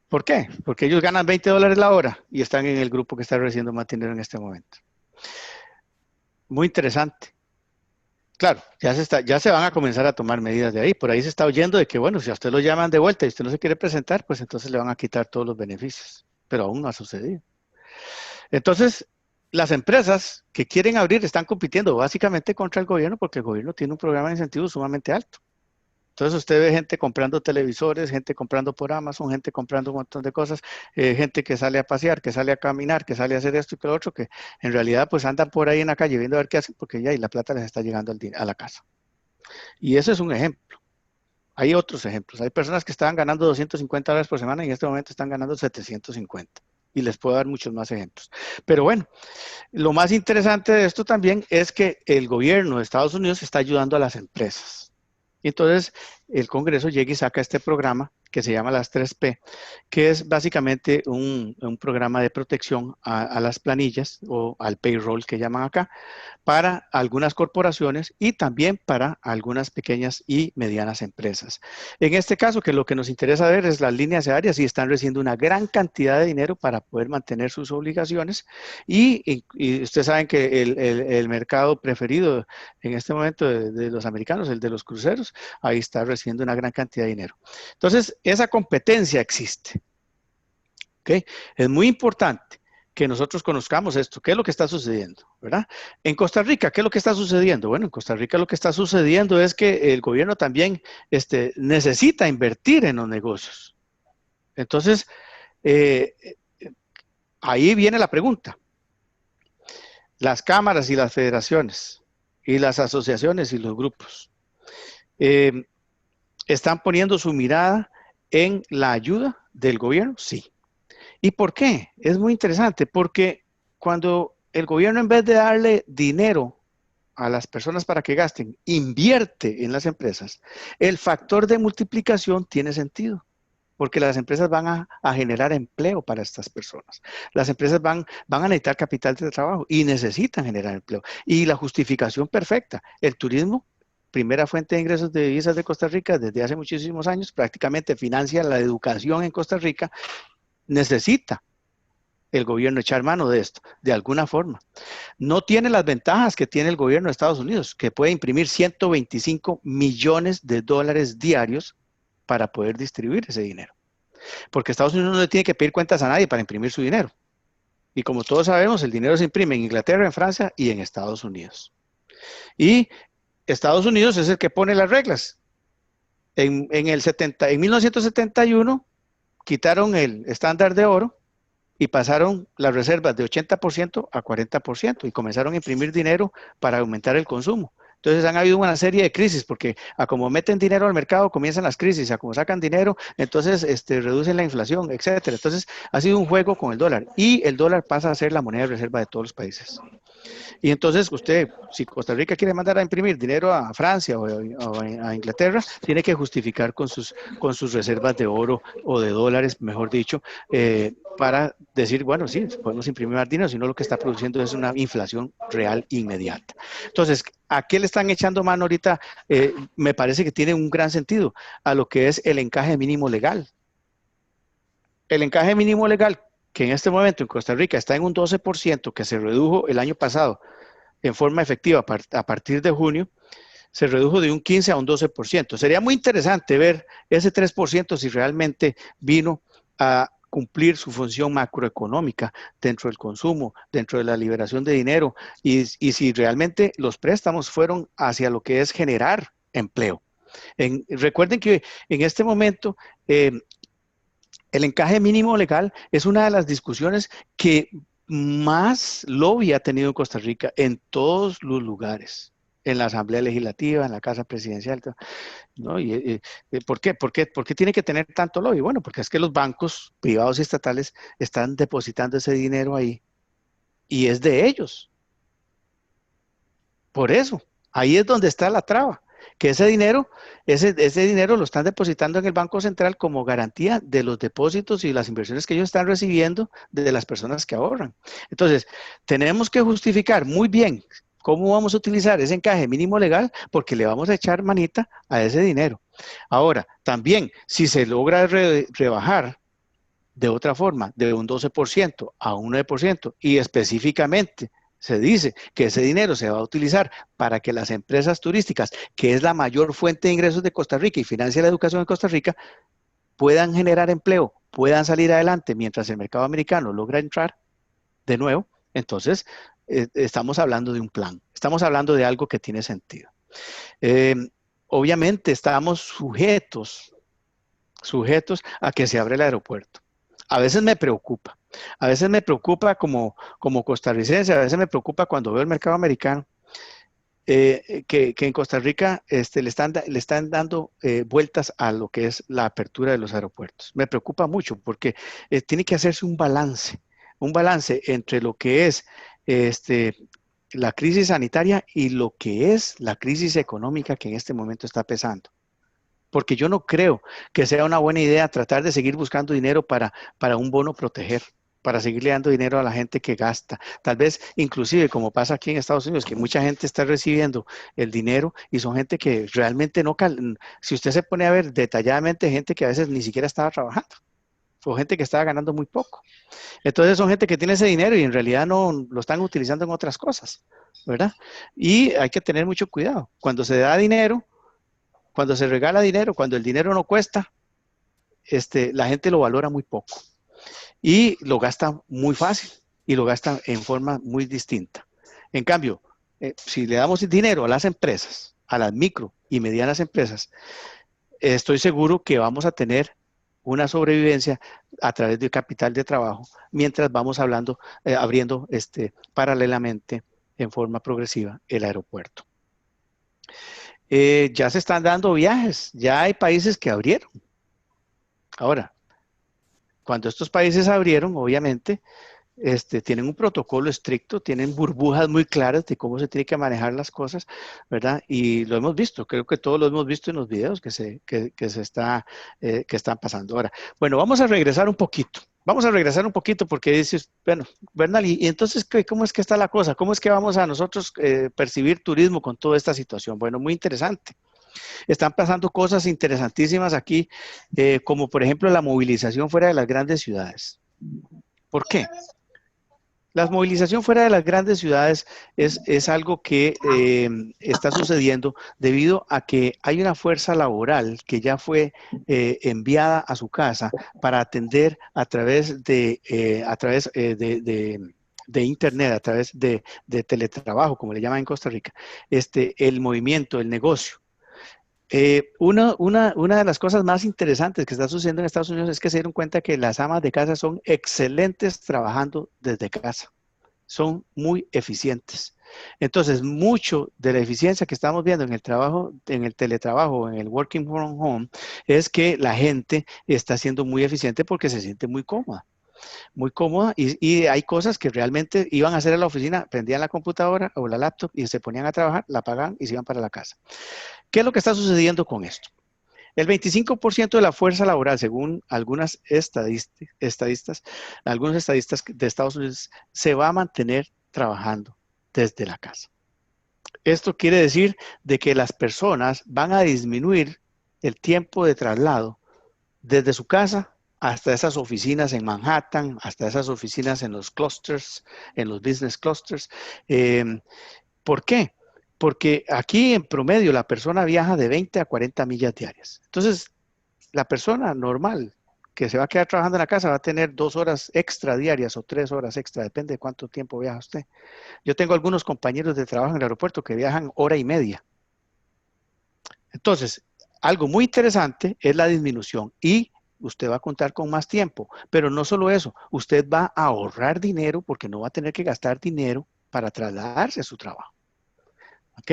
¿Por qué? Porque ellos ganan $20 la hora y están en el grupo que está recibiendo más dinero en este momento. Muy interesante. Claro, ya se van a comenzar a tomar medidas de ahí. Por ahí se está oyendo de que, bueno, si a usted lo llaman de vuelta y usted no se quiere presentar, pues entonces le van a quitar todos los beneficios. Pero aún no ha sucedido. Entonces, las empresas que quieren abrir están compitiendo básicamente contra el gobierno porque el gobierno tiene un programa de incentivos sumamente alto. Entonces usted ve gente comprando televisores, gente comprando por Amazon, gente comprando un montón de cosas, gente que sale a pasear, que sale a caminar, que sale a hacer esto y que lo otro, que en realidad pues andan por ahí en la calle viendo a ver qué hacen porque ya y la plata les está llegando a la casa. Y ese es un ejemplo. Hay otros ejemplos. Hay personas que estaban ganando $250 por semana y en este momento están ganando 750. Y les puedo dar muchos más ejemplos. Pero bueno, lo más interesante de esto también es que el gobierno de Estados Unidos está ayudando a las empresas. Y entonces el Congreso llega y saca este programa que se llama las 3P, que es básicamente un programa de protección a las planillas o al payroll que llaman acá, para algunas corporaciones y también para algunas pequeñas y medianas empresas. En este caso, que lo que nos interesa ver es las líneas aéreas y están recibiendo una gran cantidad de dinero para poder mantener sus obligaciones y ustedes saben que el mercado preferido en este momento de los americanos, el de los cruceros, ahí está recibiendo una gran cantidad de dinero. Entonces, esa competencia existe. ¿Okay? Es muy importante que nosotros conozcamos esto, qué es lo que está sucediendo, ¿verdad? En Costa Rica, ¿qué es lo que está sucediendo? Bueno, en Costa Rica lo que está sucediendo es que el gobierno también necesita invertir en los negocios. Entonces, ahí viene la pregunta. Las cámaras y las federaciones y las asociaciones y los grupos ¿están poniendo su mirada en la ayuda del gobierno? Sí. ¿Y por qué? Es muy interesante, porque cuando el gobierno en vez de darle dinero a las personas para que gasten, invierte en las empresas, el factor de multiplicación tiene sentido, porque las empresas van a generar empleo para estas personas. Las empresas van a necesitar capital de trabajo y necesitan generar empleo. Y la justificación perfecta, el turismo, primera fuente de ingresos de divisas de Costa Rica desde hace muchísimos años, prácticamente financia la educación en Costa Rica. Necesita el gobierno echar mano de esto, de alguna forma. No tiene las ventajas que tiene el gobierno de Estados Unidos, que puede imprimir $125 millones diarios para poder distribuir ese dinero. Porque Estados Unidos no le tiene que pedir cuentas a nadie para imprimir su dinero. Y como todos sabemos, el dinero se imprime en Inglaterra, en Francia y en Estados Unidos. Y Estados Unidos es el que pone las reglas. En 1971 quitaron el estándar de oro y pasaron las reservas de 80% a 40% y comenzaron a imprimir dinero para aumentar el consumo. Entonces han habido una serie de crisis porque a como meten dinero al mercado comienzan las crisis, a como sacan dinero, entonces reducen la inflación, etcétera. Entonces ha sido un juego con el dólar y el dólar pasa a ser la moneda de reserva de todos los países. Y entonces usted, si Costa Rica quiere mandar a imprimir dinero a Francia o a Inglaterra, tiene que justificar con sus reservas de oro o de dólares, mejor dicho, para decir, bueno, sí, podemos imprimir más dinero, sino lo que está produciendo es una inflación real inmediata. Entonces, ¿a qué le están echando mano ahorita? Me parece que tiene un gran sentido a lo que es el encaje mínimo legal. El encaje mínimo legal, que en este momento en Costa Rica está en un 12%, que se redujo el año pasado en forma efectiva a partir de junio, se redujo de un 15 a un 12%. Sería muy interesante ver ese 3% si realmente vino a cumplir su función macroeconómica dentro del consumo, dentro de la liberación de dinero y si realmente los préstamos fueron hacia lo que es generar empleo. Recuerden que en este momento el encaje mínimo legal es una de las discusiones que más lobby ha tenido en Costa Rica en todos los lugares, en la Asamblea Legislativa, en la Casa Presidencial, ¿no? ¿Por qué? ¿Por qué tiene que tener tanto lobby? Bueno, porque es que los bancos privados y estatales están depositando ese dinero ahí y es de ellos. Por eso, ahí es donde está la traba, que ese dinero lo están depositando en el Banco Central como garantía de los depósitos y las inversiones que ellos están recibiendo de las personas que ahorran. Entonces, tenemos que justificar muy bien cómo vamos a utilizar ese encaje mínimo legal, porque le vamos a echar manita a ese dinero. Ahora, también, si se logra rebajar de otra forma, de un 12% a un 9%, y específicamente se dice que ese dinero se va a utilizar para que las empresas turísticas, que es la mayor fuente de ingresos de Costa Rica y financia la educación en Costa Rica, puedan generar empleo, puedan salir adelante mientras el mercado americano logra entrar de nuevo. Entonces, estamos hablando de un plan, estamos hablando de algo que tiene sentido. Obviamente estamos sujetos a que se abra el aeropuerto. A veces me preocupa. A veces me preocupa como costarricense, a veces me preocupa cuando veo el mercado americano, que en Costa Rica le están dando vueltas a lo que es la apertura de los aeropuertos. Me preocupa mucho porque tiene que hacerse un balance entre lo que es la crisis sanitaria y lo que es la crisis económica que en este momento está pesando. Porque yo no creo que sea una buena idea tratar de seguir buscando dinero para un bono proteger, para seguirle dando dinero a la gente que gasta. Tal vez, inclusive, como pasa aquí en Estados Unidos, que mucha gente está recibiendo el dinero y son gente que realmente no, si usted se pone a ver detalladamente, gente que a veces ni siquiera estaba trabajando, o gente que estaba ganando muy poco. Entonces son gente que tiene ese dinero y en realidad no lo están utilizando en otras cosas, ¿verdad? Y hay que tener mucho cuidado. Cuando se da dinero, cuando se regala dinero, cuando el dinero no cuesta, la gente lo valora muy poco y lo gasta muy fácil y lo gasta en forma muy distinta. En cambio, si le damos dinero a las empresas, a las micro y medianas empresas, estoy seguro que vamos a tener una sobrevivencia a través del capital de trabajo, mientras vamos abriendo paralelamente en forma progresiva el aeropuerto. Ya se están dando viajes, ya hay países que abrieron. Ahora, cuando estos países abrieron, obviamente, tienen un protocolo estricto, tienen burbujas muy claras de cómo se tiene que manejar las cosas, ¿verdad? Y lo hemos visto, creo que todos lo hemos visto en los videos que están pasando. Ahora, bueno, vamos a regresar un poquito. Vamos a regresar un poquito porque dices, bueno, Bernal, y entonces, ¿cómo es que está la cosa? ¿Cómo es que vamos a nosotros percibir turismo con toda esta situación? Bueno, muy interesante. Están pasando cosas interesantísimas aquí, como por ejemplo la movilización fuera de las grandes ciudades. ¿Por qué? La movilización fuera de las grandes ciudades es algo que está sucediendo debido a que hay una fuerza laboral que ya fue enviada a su casa para atender a través de internet, a través de teletrabajo, como le llaman en Costa Rica, el movimiento, el negocio. Una de las cosas más interesantes que está sucediendo en Estados Unidos es que se dieron cuenta que las amas de casa son excelentes trabajando desde casa. Son muy eficientes. Entonces, mucho de la eficiencia que estamos viendo en el trabajo, en el teletrabajo, en el working from home, es que la gente está siendo muy eficiente porque se siente muy cómoda. muy cómoda y hay cosas que realmente iban a hacer en la oficina, prendían la computadora o la laptop y se ponían a trabajar, la apagaban y se iban para la casa. ¿Qué es lo que está sucediendo con esto? El 25% de la fuerza laboral, según algunos estadistas de Estados Unidos, se va a mantener trabajando desde la casa. Esto quiere decir de que las personas van a disminuir el tiempo de traslado desde su casa hasta esas oficinas en Manhattan, hasta esas oficinas en los clusters, en los business clusters. ¿Por qué? Porque aquí en promedio la persona viaja de 20 a 40 millas diarias. Entonces, la persona normal que se va a quedar trabajando en la casa va a tener 2 horas extra diarias o 3 horas extra, depende de cuánto tiempo viaja usted. Yo tengo algunos compañeros de trabajo en el aeropuerto que viajan hora y media. Entonces, algo muy interesante es la disminución y usted va a contar con más tiempo, pero no solo eso, usted va a ahorrar dinero porque no va a tener que gastar dinero para trasladarse a su trabajo. ¿Ok?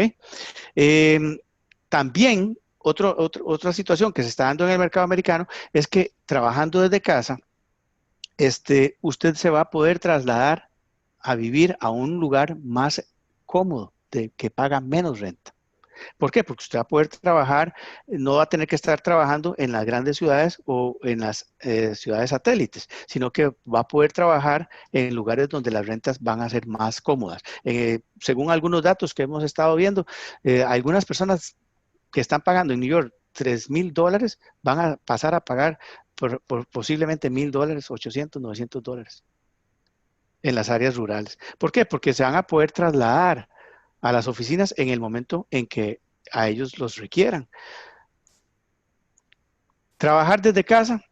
También otra situación que se está dando en el mercado americano es que trabajando desde casa, usted se va a poder trasladar a vivir a un lugar más cómodo, que paga menos renta. ¿Por qué? Porque usted va a poder trabajar, no va a tener que estar trabajando en las grandes ciudades o en las ciudades satélites, sino que va a poder trabajar en lugares donde las rentas van a ser más cómodas. Según algunos datos que hemos estado viendo, algunas personas que están pagando en New York $3,000 van a pasar a pagar por posiblemente $1,000, 800, $900 en las áreas rurales. ¿Por qué? Porque se van a poder trasladar a las oficinas en el momento en que a ellos los requieran. Trabajar desde casa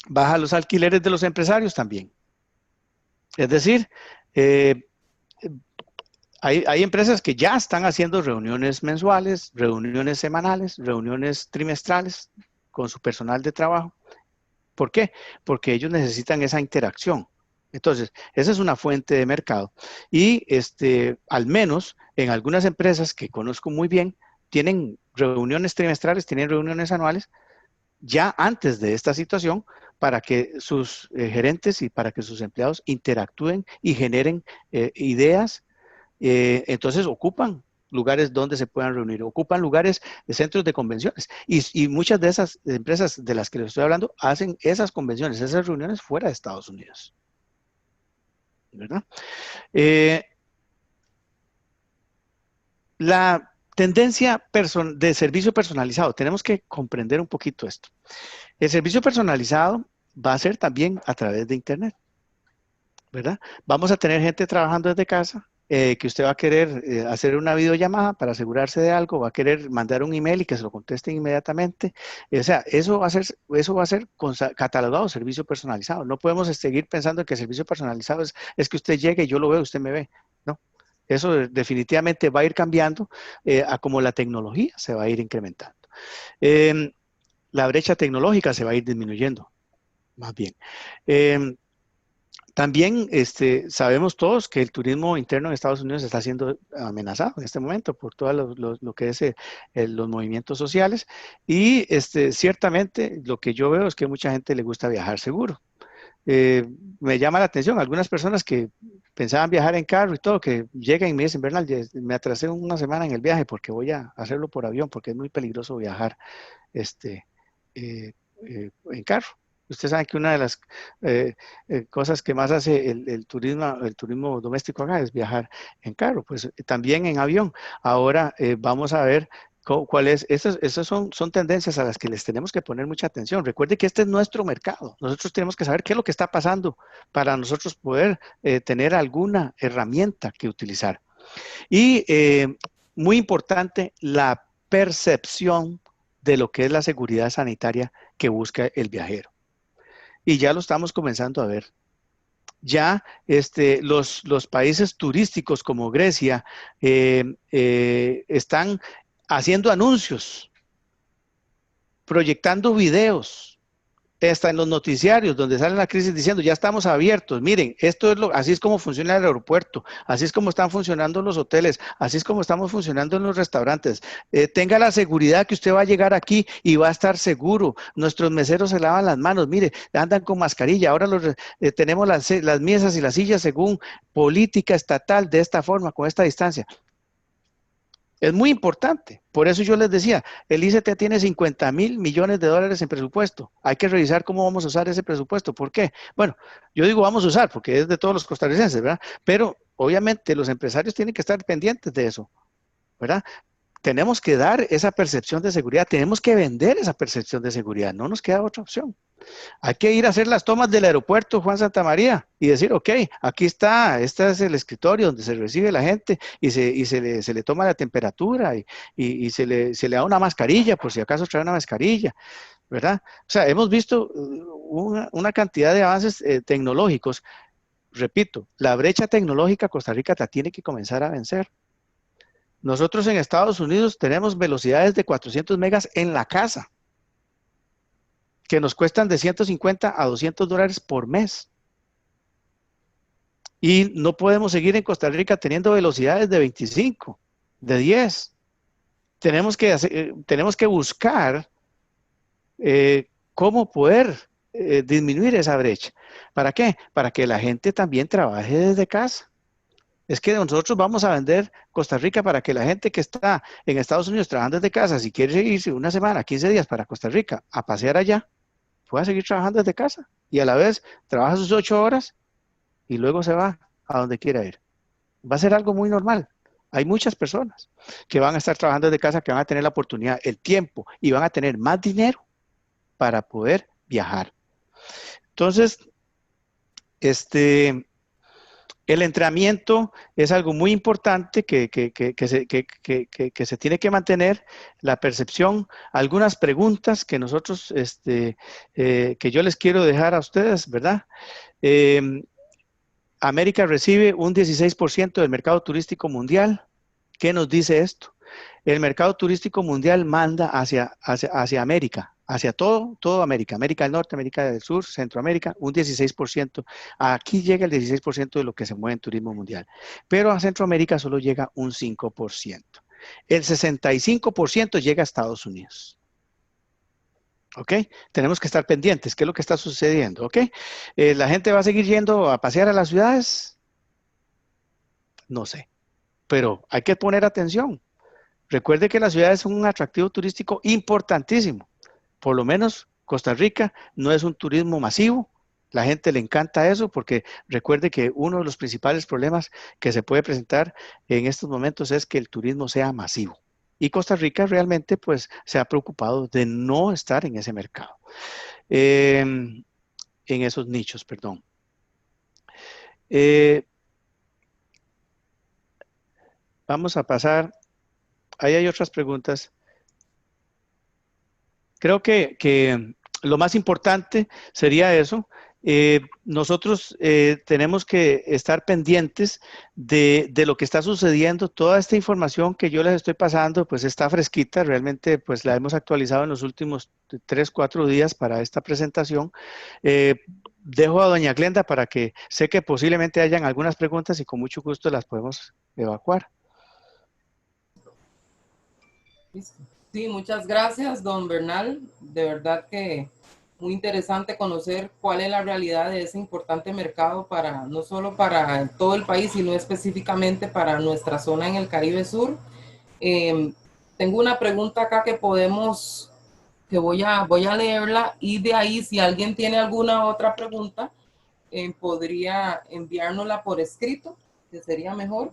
baja los alquileres de los empresarios también. Es decir, hay empresas que ya están haciendo reuniones mensuales, reuniones semanales, reuniones trimestrales con su personal de trabajo. ¿Por qué? Porque ellos necesitan esa interacción. Entonces, esa es una fuente de mercado. Y al menos en algunas empresas que conozco muy bien, tienen reuniones trimestrales, tienen reuniones anuales, ya antes de esta situación, para que sus gerentes y para que sus empleados interactúen y generen ideas. Entonces, ocupan lugares donde se puedan reunir, ocupan lugares de centros de convenciones y muchas de esas empresas de las que les estoy hablando hacen esas convenciones, esas reuniones fuera de Estados Unidos, ¿verdad? La tendencia de servicio personalizado, tenemos que comprender un poquito esto. El servicio personalizado va a ser también a través de Internet, ¿verdad? Vamos a tener gente trabajando desde casa, que usted va a querer hacer una videollamada para asegurarse de algo, va a querer mandar un email y que se lo contesten inmediatamente. O sea, eso va a ser catalogado servicio personalizado. No podemos seguir pensando que el servicio personalizado es que usted llegue y yo lo veo, usted me ve. No, eso definitivamente va a ir cambiando a como la tecnología se va a ir incrementando. La brecha tecnológica se va a ir disminuyendo, más bien. También sabemos todos que el turismo interno en Estados Unidos está siendo amenazado en este momento por todo lo que es los movimientos sociales y ciertamente lo que yo veo es que a mucha gente le gusta viajar seguro. Me llama la atención algunas personas que pensaban viajar en carro y todo, que llegan y me dicen, Bernal, me atrasé una semana en el viaje porque voy a hacerlo por avión porque es muy peligroso viajar en carro. Usted sabe que una de las cosas que más hace el turismo doméstico acá es viajar en carro, pues también en avión. Ahora vamos a ver cuál es. Esas son tendencias a las que les tenemos que poner mucha atención. Recuerde que este es nuestro mercado. Nosotros tenemos que saber qué es lo que está pasando para nosotros poder tener alguna herramienta que utilizar. Y muy importante, la percepción de lo que es la seguridad sanitaria que busca el viajero. Y ya lo estamos comenzando a ver. Ya los países turísticos como Grecia están haciendo anuncios, proyectando videos hasta en los noticiarios donde sale la crisis diciendo ya estamos abiertos, miren, así es como funciona el aeropuerto, así es como están funcionando los hoteles, así es como estamos funcionando en los restaurantes. Tenga la seguridad que usted va a llegar aquí y va a estar seguro. Nuestros meseros se lavan las manos, mire, andan con mascarilla. Ahora tenemos las mesas y las sillas según política estatal de esta forma, con esta distancia. Es muy importante. Por eso yo les decía, el ICT tiene 50.000 millones de dólares en presupuesto. Hay que revisar cómo vamos a usar ese presupuesto. ¿Por qué? Bueno, yo digo vamos a usar porque es de todos los costarricenses, ¿verdad? Pero obviamente los empresarios tienen que estar pendientes de eso, ¿verdad? Tenemos que dar esa percepción de seguridad, tenemos que vender esa percepción de seguridad, no nos queda otra opción. Hay que ir a hacer las tomas del aeropuerto Juan Santamaría y decir, ok, aquí está, este es el escritorio donde se recibe la gente y se le toma la temperatura y se le da una mascarilla, por si acaso trae una mascarilla, ¿verdad? O sea, hemos visto una cantidad de avances tecnológicos. Repito, la brecha tecnológica Costa Rica la tiene que comenzar a vencer. Nosotros en Estados Unidos tenemos velocidades de 400 megas en la casa, que nos cuestan de 150 a 200 dólares por mes. Y no podemos seguir en Costa Rica teniendo velocidades de 25, de 10. Tenemos que buscar cómo poder disminuir esa brecha. ¿Para qué? Para que la gente también trabaje desde casa. Es que nosotros vamos a vender Costa Rica para que la gente que está en Estados Unidos trabajando desde casa, si quiere irse una semana, 15 días para Costa Rica a pasear allá, pueda seguir trabajando desde casa y a la vez trabaja sus 8 horas y luego se va a donde quiera ir. Va a ser algo muy normal. Hay muchas personas que van a estar trabajando desde casa, que van a tener la oportunidad, el tiempo y van a tener más dinero para poder viajar. Entonces, el entrenamiento es algo muy importante que se tiene que mantener, la percepción. Algunas preguntas que nosotros, que yo les quiero dejar a ustedes, ¿verdad? América recibe un 16% del mercado turístico mundial. ¿Qué nos dice esto? El mercado turístico mundial manda hacia América, hacia todo América, América del Norte, América del Sur, Centroamérica, un 16%. Aquí llega el 16% de lo que se mueve en turismo mundial, pero a Centroamérica solo llega un 5%. El 65% llega a Estados Unidos. ¿Ok? Tenemos que estar pendientes. ¿Qué es lo que está sucediendo? ¿Ok? ¿La gente va a seguir yendo a pasear a las ciudades? No sé, pero hay que poner atención. Recuerde que las ciudades son un atractivo turístico importantísimo. Por lo menos Costa Rica no es un turismo masivo. La gente le encanta eso porque recuerde que uno de los principales problemas que se puede presentar en estos momentos es que el turismo sea masivo. Y Costa Rica realmente pues se ha preocupado de no estar en ese mercado, en esos nichos, perdón. Vamos a pasar, ahí hay otras preguntas. Creo que lo más importante sería eso. Nosotros tenemos que estar pendientes de lo que está sucediendo. Toda esta información que yo les estoy pasando, pues está fresquita. Realmente, pues la hemos actualizado en los últimos 3, 4 días para esta presentación. Dejo a doña Glenda para que sé que posiblemente hayan algunas preguntas y con mucho gusto las podemos evacuar. Sí, muchas gracias, don Bernal. De verdad que muy interesante conocer cuál es la realidad de ese importante mercado no solo para todo el país, sino específicamente para nuestra zona en el Caribe Sur. Tengo una pregunta acá que voy a leerla y de ahí, si alguien tiene alguna otra pregunta, podría enviárnosla por escrito, que sería mejor,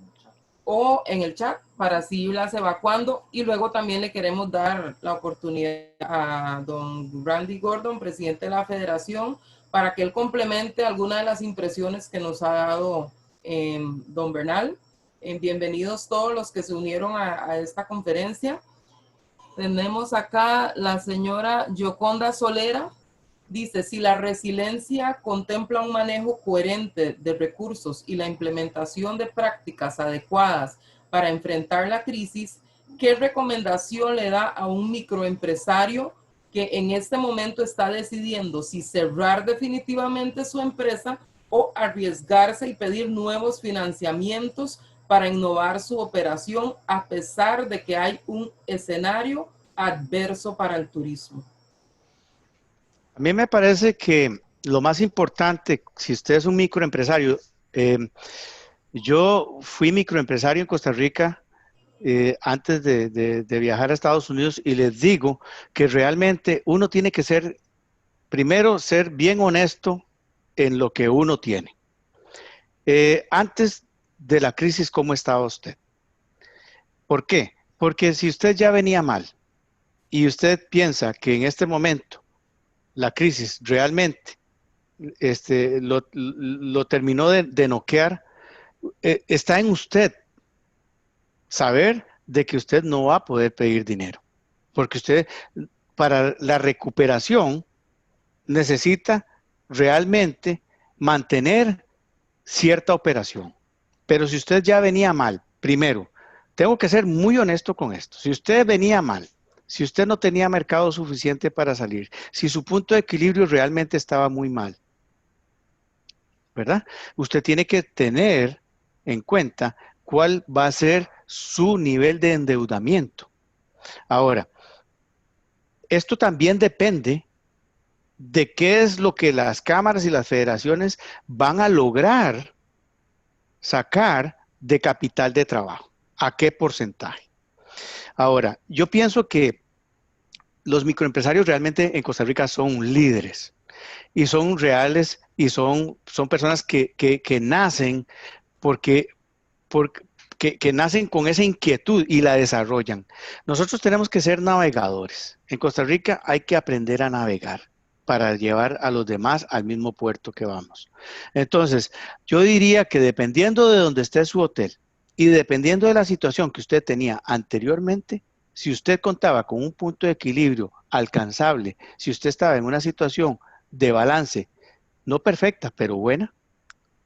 o en el chat para así irlas evacuando. Y luego también le queremos dar la oportunidad a don Randy Gordon, presidente de la federación, para que él complemente alguna de las impresiones que nos ha dado don Bernal. Bienvenidos todos los que se unieron a esta conferencia. Tenemos acá la señora Yoconda Solera. Dice, si la resiliencia contempla un manejo coherente de recursos y la implementación de prácticas adecuadas para enfrentar la crisis, ¿qué recomendación le da a un microempresario que en este momento está decidiendo si cerrar definitivamente su empresa o arriesgarse y pedir nuevos financiamientos para innovar su operación a pesar de que hay un escenario adverso para el turismo. A mí me parece que lo más importante, si usted es un microempresario, yo fui microempresario en Costa Rica antes de viajar a Estados Unidos y les digo que realmente uno tiene que ser, primero, ser bien honesto en lo que uno tiene. Antes de la crisis, ¿cómo estaba usted? ¿Por qué? Porque si usted ya venía mal y usted piensa que en este momento la crisis realmente lo terminó de noquear, está en usted saber de que usted no va a poder pedir dinero. Porque usted, para la recuperación, necesita realmente mantener cierta operación. Pero si usted ya venía mal, primero, tengo que ser muy honesto con esto. Si usted venía mal, si usted no tenía mercado suficiente para salir, si su punto de equilibrio realmente estaba muy mal, ¿verdad? Usted tiene que tener en cuenta cuál va a ser su nivel de endeudamiento. Ahora, esto también depende de qué es lo que las cámaras y las federaciones van a lograr sacar de capital de trabajo. ¿A qué porcentaje? Ahora, yo pienso que los microempresarios realmente en Costa Rica son líderes y son reales y son personas que nacen porque, que nacen con esa inquietud y la desarrollan. Nosotros tenemos que ser navegadores. En Costa Rica hay que aprender a navegar para llevar a los demás al mismo puerto que vamos. Entonces, yo diría que dependiendo de donde esté su hotel y dependiendo de la situación que usted tenía anteriormente, si usted contaba con un punto de equilibrio alcanzable, si usted estaba en una situación de balance, no perfecta, pero buena,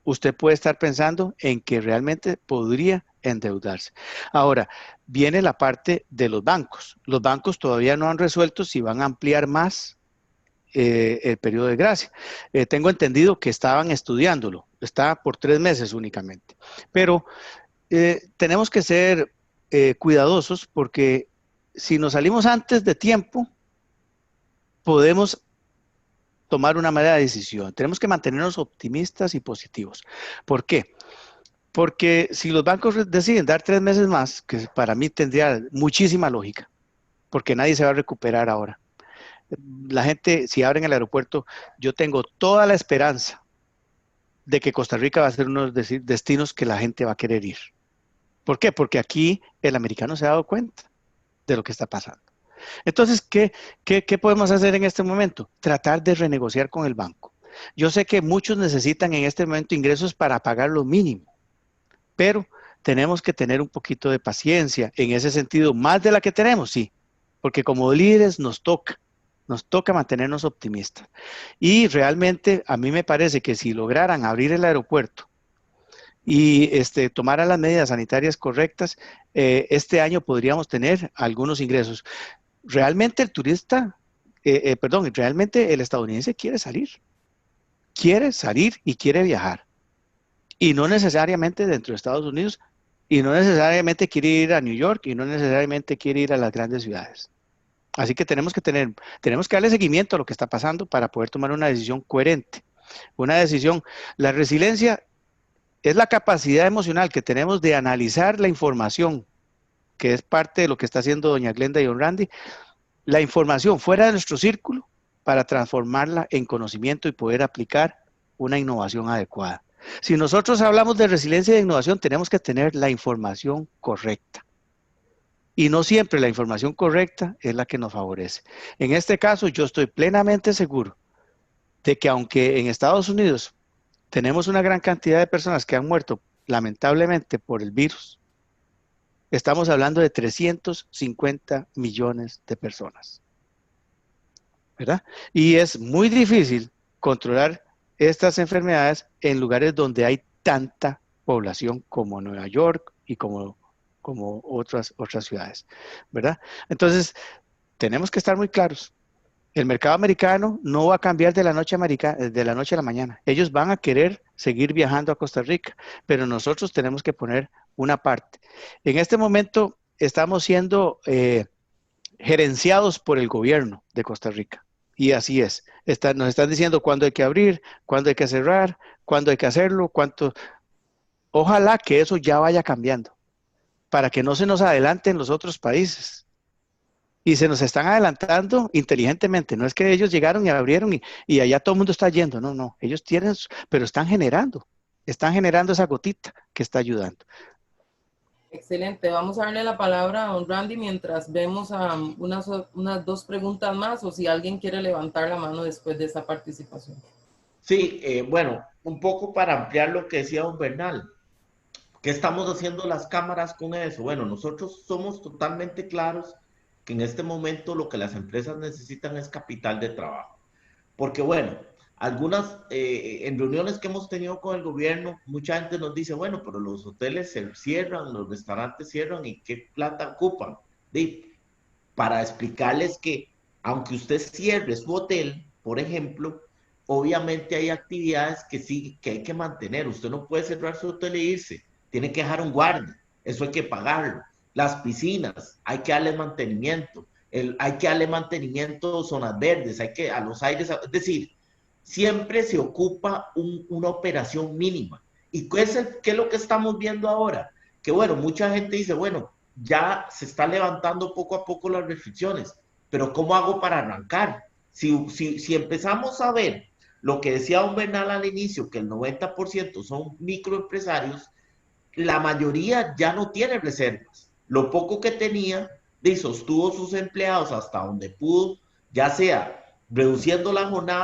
usted puede estar pensando en que realmente podría endeudarse. Ahora, viene la parte de los bancos. Los bancos todavía no han resuelto si van a ampliar más el periodo de gracia. Tengo entendido que estaban estudiándolo, está por 3 meses únicamente. Pero tenemos que ser cuidadosos porque si nos salimos antes de tiempo, podemos tomar una mala decisión. Tenemos que mantenernos optimistas y positivos. ¿Por qué? Porque si los bancos deciden dar 3 meses más, que para mí tendría muchísima lógica, porque nadie se va a recuperar ahora. La gente, si abren el aeropuerto, yo tengo toda la esperanza de que Costa Rica va a ser uno de los destinos que la gente va a querer ir. ¿Por qué? Porque aquí el americano se ha dado cuenta de lo que está pasando. Entonces, ¿qué podemos hacer en este momento? Tratar de renegociar con el banco. Yo sé que muchos necesitan en este momento ingresos para pagar lo mínimo, pero tenemos que tener un poquito de paciencia en ese sentido, más de la que tenemos, sí, porque como líderes nos toca mantenernos optimistas. Y realmente a mí me parece que si lograran abrir el aeropuerto y tomaran las medidas sanitarias correctas, este año podríamos tener algunos ingresos. Realmente el turista, realmente el estadounidense quiere salir y quiere viajar. Y no necesariamente dentro de Estados Unidos, y no necesariamente quiere ir a New York, y no necesariamente quiere ir a las grandes ciudades. Así que tenemos que darle seguimiento a lo que está pasando para poder tomar una decisión coherente. Una decisión, la resiliencia es la capacidad emocional que tenemos de analizar la información, que es parte de lo que está haciendo doña Glenda y don Randy, la información fuera de nuestro círculo para transformarla en conocimiento y poder aplicar una innovación adecuada. Si nosotros hablamos de resiliencia y de innovación, tenemos que tener la información correcta. Y no siempre la información correcta es la que nos favorece. En este caso, yo estoy plenamente seguro de que aunque en Estados Unidos tenemos una gran cantidad de personas que han muerto lamentablemente por el virus, estamos hablando de 350 millones de personas, ¿verdad? Y es muy difícil controlar estas enfermedades en lugares donde hay tanta población como Nueva York y como otras ciudades, ¿verdad? Entonces, tenemos que estar muy claros. El mercado americano no va a cambiar de la noche a la mañana. Ellos van a querer seguir viajando a Costa Rica, pero nosotros tenemos que poner una parte. En este momento estamos siendo gerenciados por el gobierno de Costa Rica. Y así es. Nos están diciendo cuándo hay que abrir, cuándo hay que cerrar, cuándo hay que hacerlo, cuánto. Ojalá que eso ya vaya cambiando para que no se nos adelanten los otros países. Y se nos están adelantando inteligentemente. No es que ellos llegaron y abrieron y allá todo el mundo está yendo. No, no. Ellos tienen, pero están generando esa gotita que está ayudando. Excelente. Vamos a darle la palabra a don Randy mientras vemos unas dos preguntas más o si alguien quiere levantar la mano después de esa participación. Sí, bueno, un poco para ampliar lo que decía don Bernal. ¿Qué estamos haciendo las cámaras con eso? Bueno, nosotros somos totalmente claros que en este momento lo que las empresas necesitan es capital de trabajo. Porque bueno, en reuniones que hemos tenido con el gobierno, mucha gente nos dice, bueno, pero los hoteles se cierran, los restaurantes cierran y ¿qué plata ocupan? Para explicarles que aunque usted cierre su hotel, por ejemplo, obviamente hay actividades que sí, que hay que mantener. Usted no puede cerrar su hotel e irse. Tiene que dejar un guardia. Eso hay que pagarlo. Las piscinas, hay que darle mantenimiento. Hay que darle mantenimiento a zonas verdes, a los aires. Es decir, siempre se ocupa una operación mínima. ¿Y qué es lo que estamos viendo ahora? Que bueno, mucha gente dice, bueno, ya se está levantando poco a poco las restricciones, pero ¿cómo hago para arrancar? Si empezamos a ver lo que decía don Bernal al inicio, que el 90% son microempresarios, la mayoría ya no tiene reservas. Lo poco que tenía, sostuvo sus empleados hasta donde pudo, ya sea reduciendo la jornada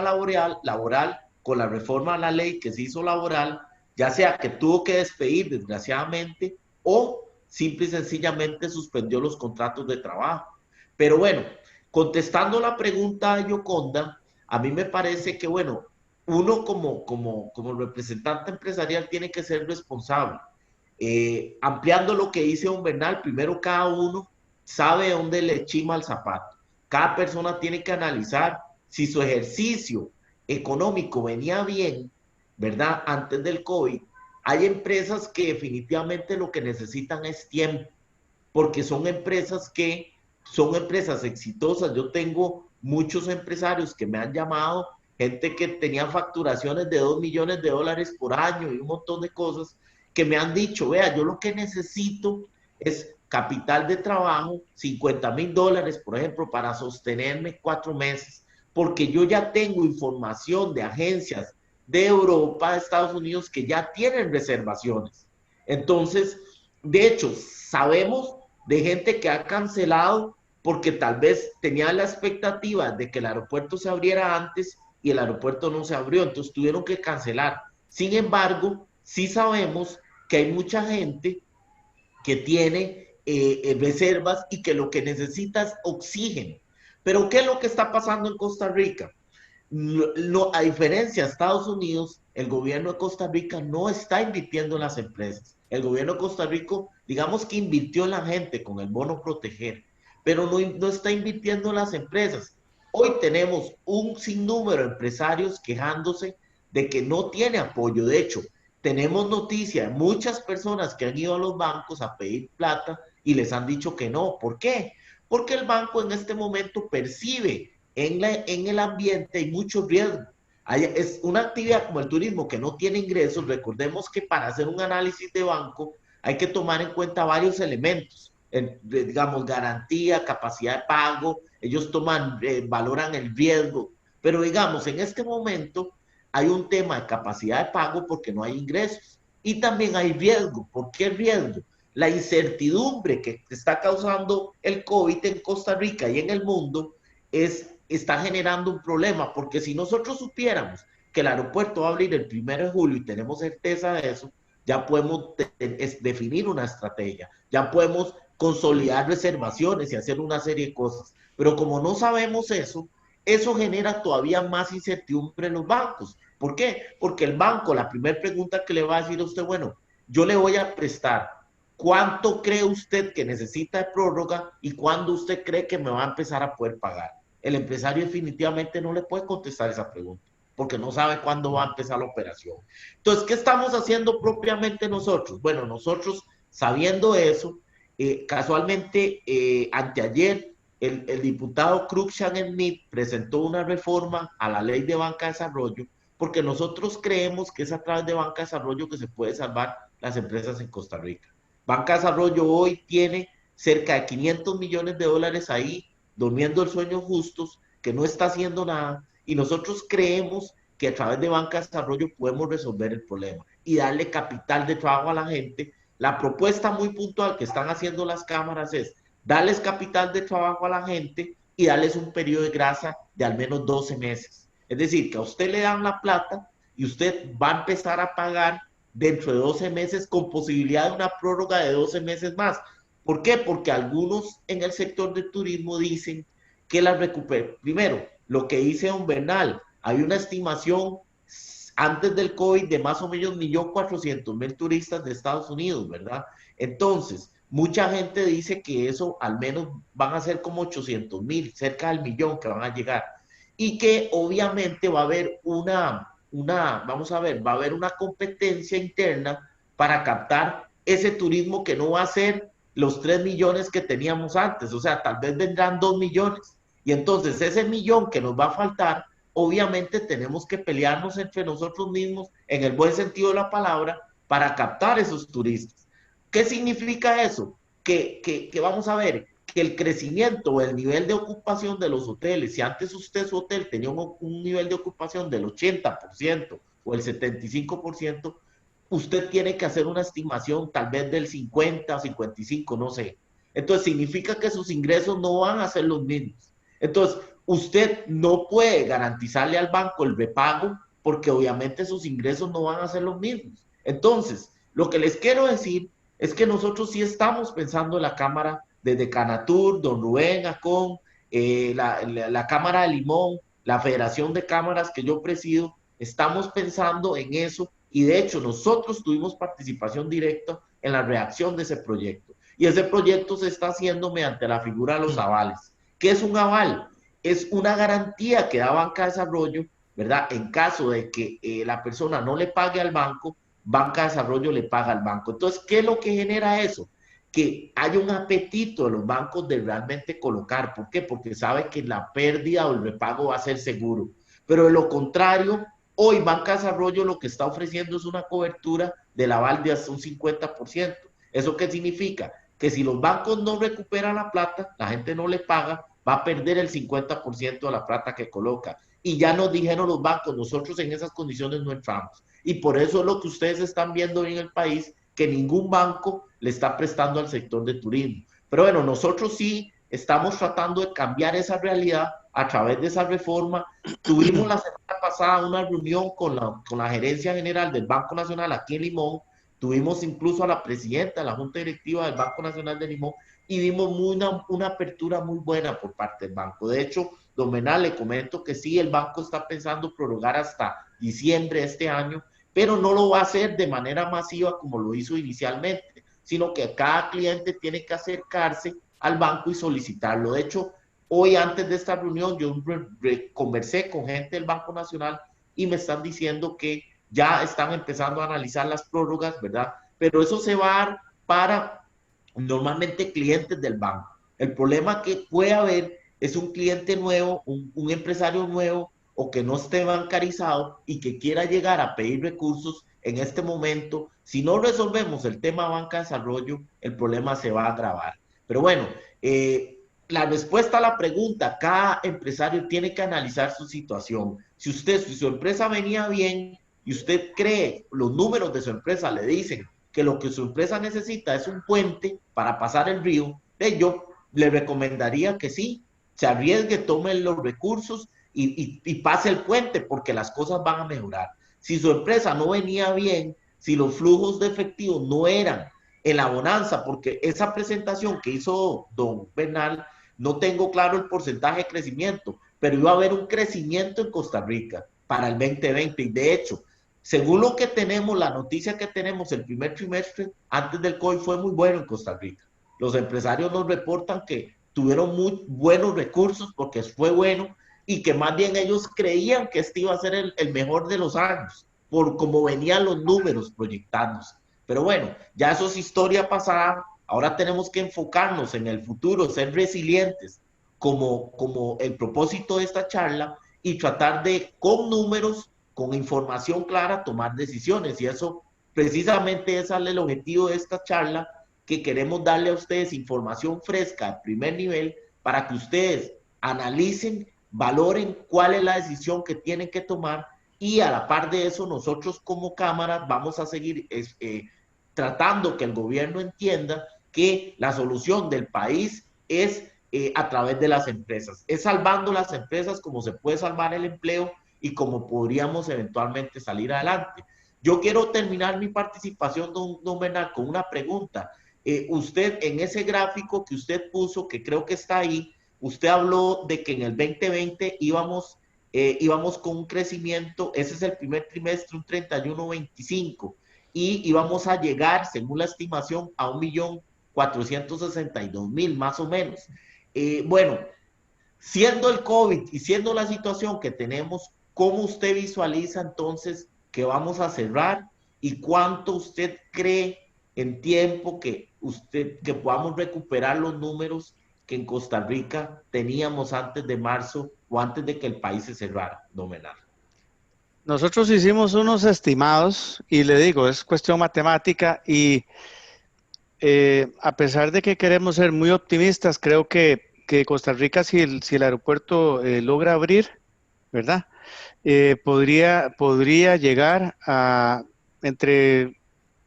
laboral con la reforma a la ley que se hizo laboral, ya sea que tuvo que despedir desgraciadamente o simple y sencillamente suspendió los contratos de trabajo. Pero bueno, contestando la pregunta de Yoconda, a mí me parece que, bueno, uno como representante empresarial tiene que ser responsable. Ampliando lo que dice don Bernal, primero cada uno sabe dónde le chima el zapato. Cada persona tiene que analizar si su ejercicio económico venía bien, ¿verdad? Antes del COVID. Hay empresas que definitivamente lo que necesitan es tiempo, porque son empresas exitosas. Yo tengo muchos empresarios que me han llamado, gente que tenía facturaciones de $2 millones por año y un montón de cosas, que me han dicho, vea, yo lo que necesito es capital de trabajo, $50,000, por ejemplo, para sostenerme 4 meses, porque yo ya tengo información de agencias de Europa, de Estados Unidos, que ya tienen reservaciones. Entonces, de hecho, sabemos de gente que ha cancelado porque tal vez tenía la expectativa de que el aeropuerto se abriera antes y el aeropuerto no se abrió, entonces tuvieron que cancelar. Sin embargo, sí sabemos que hay mucha gente que tiene reservas y que lo que necesita es oxígeno. Pero ¿qué es lo que está pasando en Costa Rica? No, a diferencia de Estados Unidos, el gobierno de Costa Rica no está invirtiendo en las empresas. El gobierno de Costa Rica, digamos que invirtió en la gente con el bono proteger, pero no está invirtiendo en las empresas. Hoy tenemos un sinnúmero de empresarios quejándose de que no tiene apoyo. De hecho, tenemos noticia de muchas personas que han ido a los bancos a pedir plata y les han dicho que no. ¿Por qué? Porque el banco en este momento percibe en el ambiente hay mucho riesgo. Es una actividad como el turismo que no tiene ingresos. Recordemos que para hacer un análisis de banco hay que tomar en cuenta varios elementos, digamos, garantía, capacidad de pago. Ellos valoran el riesgo, pero digamos, en este momento hay un tema de capacidad de pago porque no hay ingresos y también hay riesgo. ¿Por qué riesgo? La incertidumbre que está causando el COVID en Costa Rica y en el mundo está generando un problema, porque si nosotros supiéramos que el aeropuerto va a abrir el 1 de julio y tenemos certeza de eso, ya podemos definir una estrategia, ya podemos consolidar reservaciones y hacer una serie de cosas. Pero como no sabemos eso genera todavía más incertidumbre en los bancos. ¿Por qué? Porque el banco, la primera pregunta que le va a decir a usted, bueno, yo le voy a prestar, ¿cuánto cree usted que necesita de prórroga y cuándo usted cree que me va a empezar a poder pagar? el empresario definitivamente no le puede contestar esa pregunta, porque no sabe cuándo va a empezar la operación. Entonces, ¿qué estamos haciendo propiamente nosotros? Bueno, nosotros, sabiendo eso, casualmente, anteayer, el diputado Cruikshank Smith presentó una reforma a la ley de banca de desarrollo, porque nosotros creemos que es a través de banca de desarrollo que se puede salvar las empresas en Costa Rica. Banca de Desarrollo hoy tiene cerca de 500 millones de dólares ahí, durmiendo el sueño justos, que no está haciendo nada, y nosotros creemos que a través de Banca de Desarrollo podemos resolver el problema y darle capital de trabajo a la gente. La propuesta muy puntual que están haciendo las cámaras es darles capital de trabajo a la gente y darles un periodo de gracia de al menos 12 meses. Es decir, que a usted le dan la plata y usted va a empezar a pagar dentro de 12 meses con posibilidad de una prórroga de 12 meses más. ¿Por qué? Porque algunos en el sector del turismo dicen que la recuperen. Primero, lo que dice don Bernal, hay una estimación antes del COVID de más o menos 1.400.000 turistas de Estados Unidos, ¿verdad? Entonces, mucha gente dice que eso al menos van a ser como 800.000, cerca del millón que van a llegar. Y que obviamente va a haber vamos a ver, va a haber una competencia interna para captar ese turismo que no va a ser los 3 millones que teníamos antes, o sea, tal vez vendrán 2 millones. Y entonces ese millón que nos va a faltar, obviamente tenemos que pelearnos entre nosotros mismos, en el buen sentido de la palabra, para captar esos turistas. ¿Qué significa eso? Que vamos a ver, que el crecimiento o el nivel de ocupación de los hoteles, si antes usted su hotel tenía un nivel de ocupación del 80% o el 75%, usted tiene que hacer una estimación tal vez del 50 o 55, no sé. Entonces significa que sus ingresos no van a ser los mismos. Entonces, usted no puede garantizarle al banco el repago porque obviamente sus ingresos no van a ser los mismos. Entonces, lo que les quiero decir es que nosotros sí estamos pensando en la Cámara desde Canatur, don Rubén Acón, la Cámara de Limón, la Federación de Cámaras que yo presido, estamos pensando en eso y de hecho nosotros tuvimos participación directa en la redacción de ese proyecto. Y ese proyecto se está haciendo mediante la figura de los avales. ¿Qué es un aval? Es una garantía que da Banca de Desarrollo, ¿verdad? En caso de que la persona no le pague al banco, Banca de Desarrollo le paga al banco. Entonces, ¿qué es lo que genera eso? Que haya un apetito de los bancos de realmente colocar. ¿Por qué? Porque sabe que la pérdida o el repago va a ser seguro. Pero de lo contrario, hoy Banca de Desarrollo lo que está ofreciendo es una cobertura del aval de hasta un 50%. ¿Eso qué significa? Que si los bancos no recuperan la plata, la gente no le paga, va a perder el 50% de la plata que coloca. Y ya nos dijeron los bancos, nosotros en esas condiciones no entramos. Y por eso es lo que ustedes están viendo en el país, que ningún banco le está prestando al sector de turismo. Pero bueno, nosotros sí estamos tratando de cambiar esa realidad a través de esa reforma. Tuvimos la semana pasada una reunión con la gerencia general del Banco Nacional aquí en Limón. Tuvimos incluso a la presidenta de la Junta Directiva del Banco Nacional de Limón y vimos una apertura muy buena por parte del banco. De hecho, don Menal, le comento que sí, el banco está pensando prorrogar hasta diciembre de este año, pero no lo va a hacer de manera masiva como lo hizo inicialmente, sino que cada cliente tiene que acercarse al banco y solicitarlo. De hecho, hoy antes de esta reunión yo conversé con gente del Banco Nacional y me están diciendo que ya están empezando a analizar las prórrogas, ¿verdad? Pero eso se va a dar para normalmente clientes del banco. El problema que puede haber es un cliente nuevo, un empresario nuevo o que no esté bancarizado y que quiera llegar a pedir recursos en este momento. Si no resolvemos el tema banca de desarrollo, el problema se va a agravar. Pero bueno, la respuesta a la pregunta, cada empresario tiene que analizar su situación. Si su empresa venía bien y usted cree, los números de su empresa le dicen que lo que su empresa necesita es un puente para pasar el río, yo le recomendaría que sí, se arriesgue, tome los recursos y pase el puente porque las cosas van a mejorar. Si su empresa no venía bien, si los flujos de efectivo no eran en la bonanza, porque esa presentación que hizo don Bernal, no tengo claro el porcentaje de crecimiento, pero iba a haber un crecimiento en Costa Rica para el 2020 y de hecho, según lo que tenemos, la noticia que tenemos, el primer trimestre antes del COVID fue muy bueno en Costa Rica. Los empresarios nos reportan que tuvieron muy buenos recursos porque fue bueno y que más bien ellos creían que este iba a ser el mejor de los años, por cómo venían los números proyectándose. Pero bueno, ya eso es historia pasada, ahora tenemos que enfocarnos en el futuro, ser resilientes, como el propósito de esta charla, y tratar de, con números, con información clara, tomar decisiones. Y eso, precisamente, es el objetivo de esta charla, que queremos darle a ustedes información fresca de primer nivel para que ustedes analicen, valoren cuál es la decisión que tienen que tomar, y a la par de eso nosotros como Cámara vamos a seguir tratando que el gobierno entienda que la solución del país es a través de las empresas, es salvando las empresas como se puede salvar el empleo y como podríamos eventualmente salir adelante. Yo quiero terminar mi participación, don Bernal, con una pregunta. Usted, en ese gráfico que usted puso, que creo que está ahí, usted habló de que en el 2020 íbamos con un crecimiento, ese es el primer trimestre, un 31.25, y íbamos a llegar, según la estimación, a 1.462.000, más o menos. Bueno, siendo el COVID y siendo la situación que tenemos, ¿cómo usted visualiza entonces que vamos a cerrar y cuánto usted cree en tiempo que podamos recuperar los números que en Costa Rica teníamos antes de marzo o antes de que el país se cerrara, don Menard? Nosotros hicimos unos estimados y le digo, es cuestión matemática y a pesar de que queremos ser muy optimistas, creo que Costa Rica, si el aeropuerto logra abrir, ¿verdad? Podría llegar a entre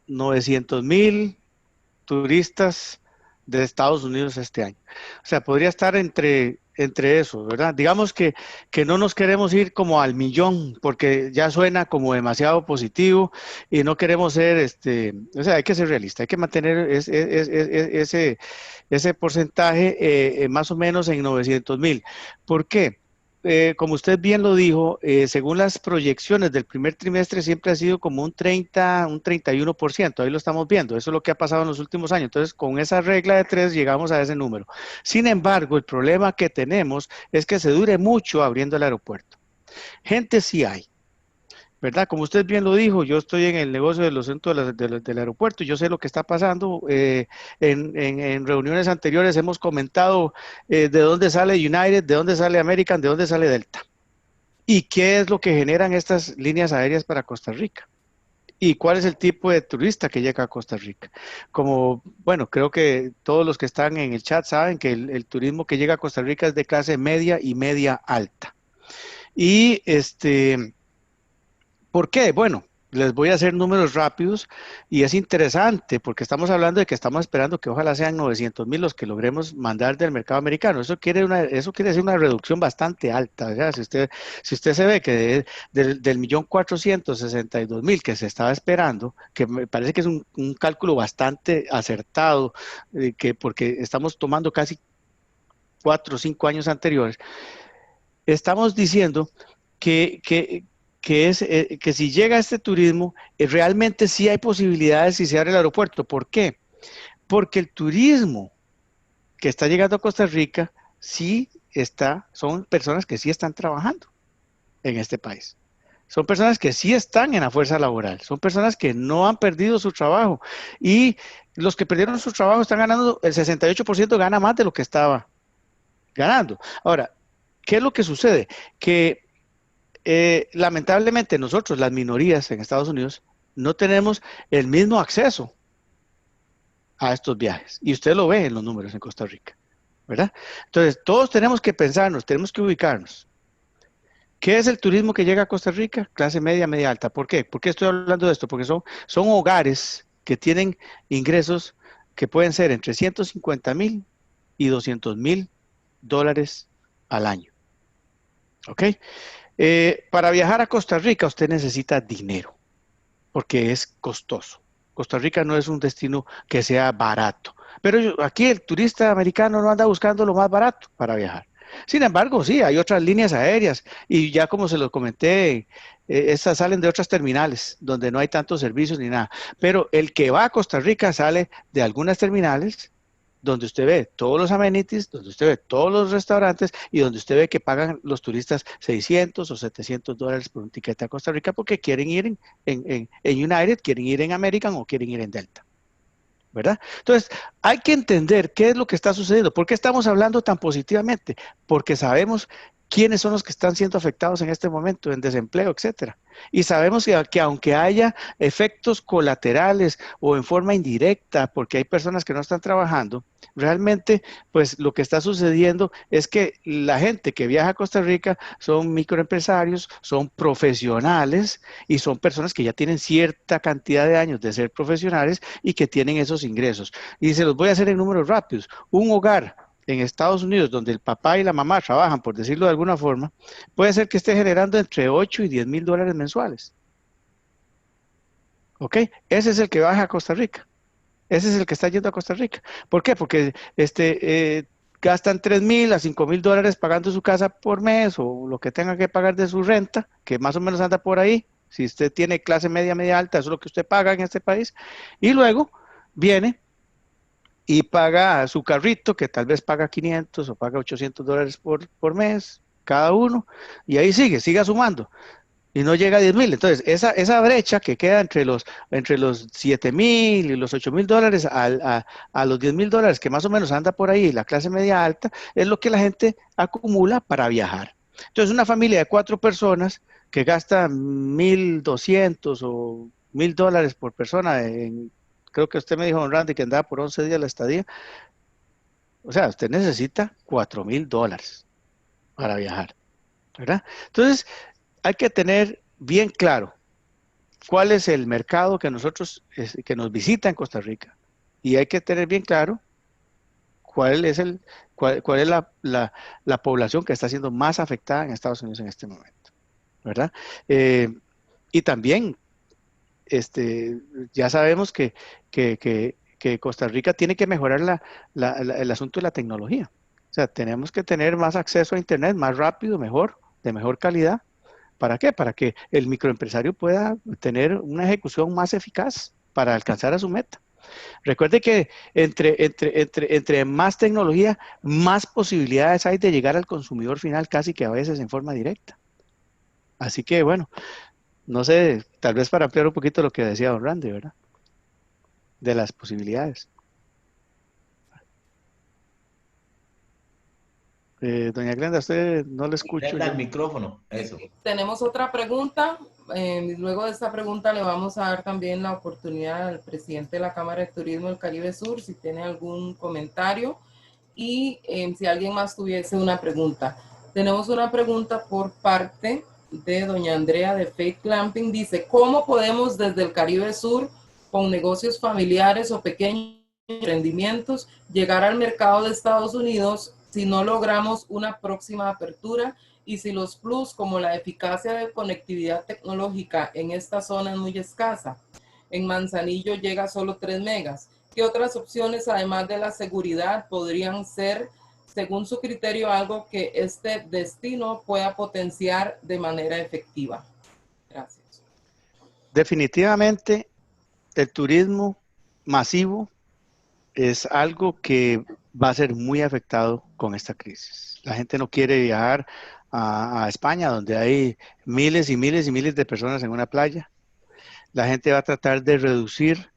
900,000 turistas de Estados Unidos este año. O sea, podría estar entre eso, ¿verdad? Digamos que no nos queremos ir como al millón, porque ya suena como demasiado positivo y no queremos ser, o sea, hay que ser realista, hay que mantener ese porcentaje más o menos en 900,000. ¿Por qué? Como usted bien lo dijo, según las proyecciones del primer trimestre siempre ha sido como un 30, un 31%, ahí lo estamos viendo, eso es lo que ha pasado en los últimos años, entonces con esa regla de 3 llegamos a ese número. Sin embargo, el problema que tenemos es que se dure mucho abriendo el aeropuerto. Gente sí hay, ¿verdad? Como usted bien lo dijo, yo estoy en el negocio de los centros del aeropuerto, yo sé lo que está pasando. En reuniones anteriores hemos comentado de dónde sale United, de dónde sale American, de dónde sale Delta. ¿Y qué es lo que generan estas líneas aéreas para Costa Rica? ¿Y cuál es el tipo de turista que llega a Costa Rica? Como, bueno, creo que todos los que están en el chat saben que el turismo que llega a Costa Rica es de clase media y media alta. Y ¿por qué? Bueno, les voy a hacer números rápidos y es interesante porque estamos hablando de que estamos esperando que ojalá sean 900,000 los que logremos mandar del mercado americano. Eso quiere decir una reducción bastante alta, ¿verdad? Si usted se ve que del 1.462.000 que se estaba esperando, que me parece que es un cálculo bastante acertado, porque estamos tomando casi 4 o 5 años anteriores, estamos diciendo que si llega este turismo, realmente sí hay posibilidades si se abre el aeropuerto. ¿Por qué? Porque el turismo que está llegando a Costa Rica son personas que sí están trabajando en este país. Son personas que sí están en la fuerza laboral, son personas que no han perdido su trabajo y los que perdieron su trabajo están ganando, el 68% gana más de lo que estaba ganando. Ahora, ¿qué es lo que sucede? Que lamentablemente nosotros, las minorías en Estados Unidos, no tenemos el mismo acceso a estos viajes. Y usted lo ve en los números en Costa Rica, ¿verdad? Entonces, todos tenemos que pensarnos, tenemos que ubicarnos. ¿Qué es el turismo que llega a Costa Rica? Clase media, media alta. ¿Por qué? ¿Por qué estoy hablando de esto? Porque son hogares que tienen ingresos que pueden ser entre 150,000 y 200,000 dólares al año. ¿Ok? Para viajar a Costa Rica usted necesita dinero, porque es costoso. Costa Rica no es un destino que sea barato, pero aquí el turista americano no anda buscando lo más barato para viajar. Sin embargo, sí, hay otras líneas aéreas y ya como se lo comenté, estas salen de otras terminales donde no hay tantos servicios ni nada, pero el que va a Costa Rica sale de algunas terminales donde usted ve todos los amenities, donde usted ve todos los restaurantes y donde usted ve que pagan los turistas 600 o 700 dólares por un tiquete a Costa Rica porque quieren ir en United, quieren ir en American o quieren ir en Delta, ¿verdad? Entonces, hay que entender qué es lo que está sucediendo. ¿Por qué estamos hablando tan positivamente? Porque sabemos quiénes son los que están siendo afectados en este momento, en desempleo, etcétera. Y sabemos que aunque haya efectos colaterales o en forma indirecta, porque hay personas que no están trabajando, realmente, pues lo que está sucediendo es que la gente que viaja a Costa Rica son microempresarios, son profesionales y son personas que ya tienen cierta cantidad de años de ser profesionales y que tienen esos ingresos. Y se los voy a hacer en números rápidos. Un hogar en Estados Unidos, donde el papá y la mamá trabajan, por decirlo de alguna forma, puede ser que esté generando entre 8 y 10 mil dólares mensuales. ¿Ok? Ese es el que baja a Costa Rica. Ese es el que está yendo a Costa Rica. ¿Por qué? Porque gastan 3 mil a 5 mil dólares pagando su casa por mes o lo que tenga que pagar de su renta, que más o menos anda por ahí. Si usted tiene clase media, media alta, eso es lo que usted paga en este país. Y luego viene y paga su carrito, que tal vez paga 500 o paga 800 dólares por mes, cada uno, y ahí sigue sumando, y no llega a 10 mil. Entonces, esa brecha que queda entre los 7 mil y los 8 mil dólares a los 10 mil dólares, que más o menos anda por ahí, la clase media alta, es lo que la gente acumula para viajar. Entonces, una familia de 4 personas que gasta 1,200 o 1,000 dólares por persona creo que usted me dijo, don Randy, que andaba por 11 días la estadía. O sea, usted necesita 4,000 dólares para viajar, ¿verdad? Entonces, hay que tener bien claro cuál es el mercado que que nos visita en Costa Rica. Y hay que tener bien claro cuál es la población que está siendo más afectada en Estados Unidos en este momento, ¿verdad? Y también ya sabemos que Costa Rica tiene que mejorar el asunto de la tecnología. O sea, tenemos que tener más acceso a Internet, más rápido, mejor, de mejor calidad. ¿Para qué? Para que el microempresario pueda tener una ejecución más eficaz para alcanzar a su meta. Recuerde que entre más tecnología, más posibilidades hay de llegar al consumidor final, casi que a veces en forma directa. Así que, bueno, no sé, tal vez para ampliar un poquito lo que decía don Randy, ¿verdad? De las posibilidades. Doña Glenda, usted no le escucho. Glenda, el micrófono, eso. Tenemos otra pregunta. Luego de esta pregunta le vamos a dar también la oportunidad al presidente de la Cámara de Turismo del Caribe Sur si tiene algún comentario y si alguien más tuviese una pregunta. Tenemos una pregunta por parte de doña Andrea de Faith Clamping. Dice, ¿cómo podemos desde el Caribe Sur, con negocios familiares o pequeños emprendimientos, llegar al mercado de Estados Unidos si no logramos una próxima apertura y si los plus como la eficacia de conectividad tecnológica en esta zona es muy escasa? En Manzanillo llega solo 3 megas. ¿Qué otras opciones, además de la seguridad, podrían ser, según su criterio, algo que este destino pueda potenciar de manera efectiva? Gracias. Definitivamente, el turismo masivo es algo que va a ser muy afectado con esta crisis. La gente no quiere viajar a España, donde hay miles y miles y miles de personas en una playa. La gente va a tratar de reducir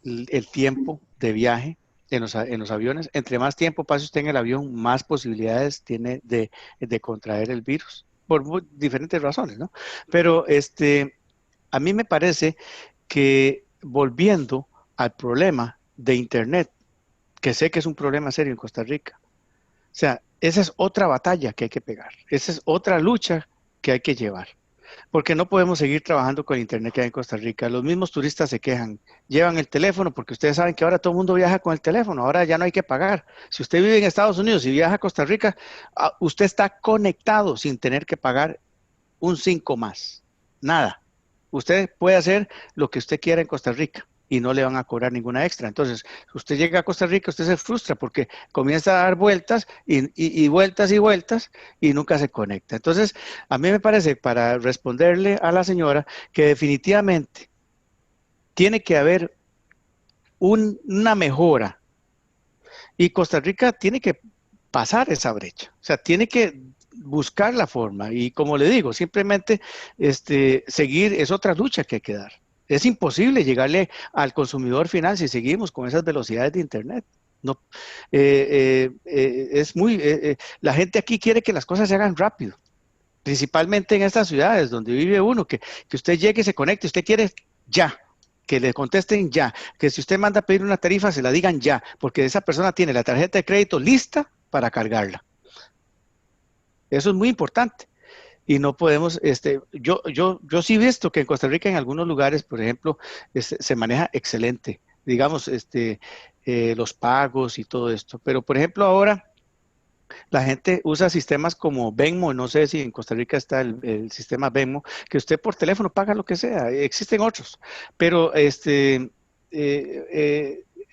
el tiempo de viaje en los aviones. Entre más tiempo pase usted en el avión, más posibilidades tiene de contraer el virus, por diferentes razones, ¿no? Pero a mí me parece que volviendo al problema de Internet, que sé que es un problema serio en Costa Rica, o sea, esa es otra batalla que hay que pegar, esa es otra lucha que hay que llevar. Porque no podemos seguir trabajando con Internet que hay en Costa Rica. Los mismos turistas se quejan, llevan el teléfono, porque ustedes saben que ahora todo el mundo viaja con el teléfono, ahora ya no hay que pagar. Si usted vive en Estados Unidos y viaja a Costa Rica, usted está conectado sin tener que pagar un 5 más, nada. Usted puede hacer lo que usted quiera en Costa Rica y no le van a cobrar ninguna extra. Entonces, usted llega a Costa Rica, usted se frustra porque comienza a dar vueltas y vueltas y vueltas y nunca se conecta. Entonces, a mí me parece, para responderle a la señora, que definitivamente tiene que haber una mejora Y Costa Rica tiene que pasar esa brecha, o sea, tiene que buscar la forma y como le digo, simplemente seguir es otra lucha que hay que dar. Es imposible llegarle al consumidor final si seguimos con esas velocidades de Internet. No, la gente aquí quiere que las cosas se hagan rápido, principalmente en estas ciudades donde vive uno, que usted llegue y se conecte, usted quiere ya, que le contesten ya, que si usted manda a pedir una tarifa se la digan ya, porque esa persona tiene la tarjeta de crédito lista para cargarla. Eso es muy importante. Y no podemos, yo sí he visto que en Costa Rica en algunos lugares, por ejemplo, se maneja excelente, digamos, los pagos y todo esto. Pero, por ejemplo, ahora la gente usa sistemas como Venmo, no sé si en Costa Rica está el sistema Venmo, que usted por teléfono paga lo que sea, existen otros, pero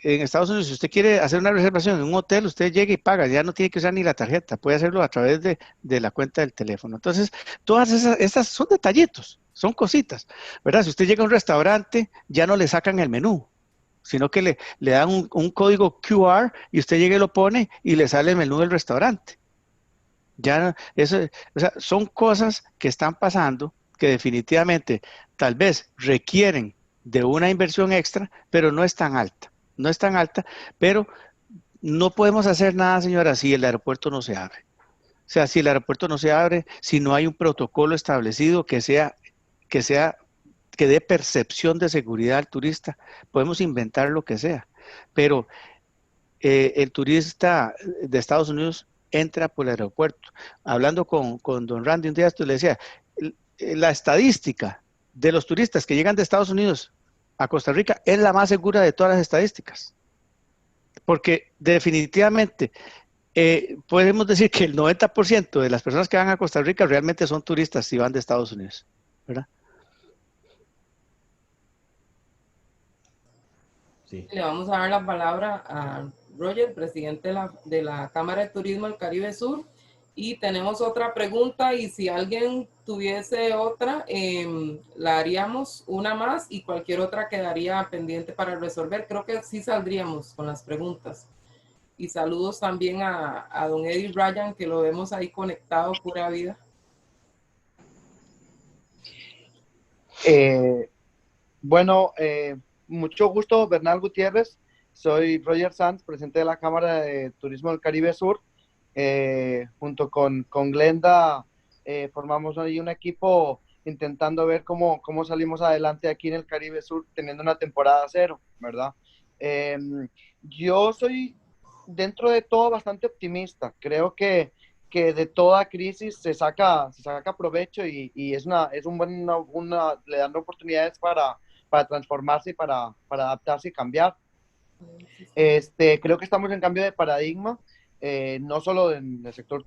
en Estados Unidos, si usted quiere hacer una reservación en un hotel, usted llega y paga, ya no tiene que usar ni la tarjeta, puede hacerlo a través de la cuenta del teléfono. Entonces, todas esas son detallitos, son cositas, ¿verdad? Si usted llega a un restaurante, ya no le sacan el menú, sino que le dan un código QR y usted llega y lo pone y le sale el menú del restaurante. Ya, eso, o sea, son cosas que están pasando que definitivamente tal vez requieren de una inversión extra, pero no es tan alta. No es tan alta, pero no podemos hacer nada, señora, si el aeropuerto no se abre. O sea, si el aeropuerto no se abre, si no hay un protocolo establecido que sea, que dé percepción de seguridad al turista, podemos inventar lo que sea. Pero el turista de Estados Unidos entra por el aeropuerto. Hablando con don Randy un día, esto le decía, la estadística de los turistas que llegan de Estados Unidos a Costa Rica es la más segura de todas las estadísticas. Porque definitivamente podemos decir que el 90% de las personas que van a Costa Rica realmente son turistas si van de Estados Unidos, ¿verdad? Sí. Le vamos a dar la palabra a Roger, presidente de la Cámara de Turismo del Caribe Sur. Y tenemos otra pregunta y si alguien tuviese otra, la haríamos una más y cualquier otra quedaría pendiente para resolver. Creo que sí saldríamos con las preguntas. Y saludos también a don Eddie Ryan, que lo vemos ahí conectado, pura vida. Bueno, mucho gusto, Bernal Gutiérrez. Soy Roger Sanz, presidente de la Cámara de Turismo del Caribe Sur. Junto con Glenda, formamos ahí un equipo intentando ver cómo salimos adelante aquí en el Caribe Sur, teniendo una temporada cero, ¿verdad? Yo soy, dentro de todo, bastante optimista. Creo que de toda crisis se saca provecho y es le dan oportunidades para transformarse y para adaptarse y cambiar. Creo que estamos en cambio de paradigma, no solo en el sector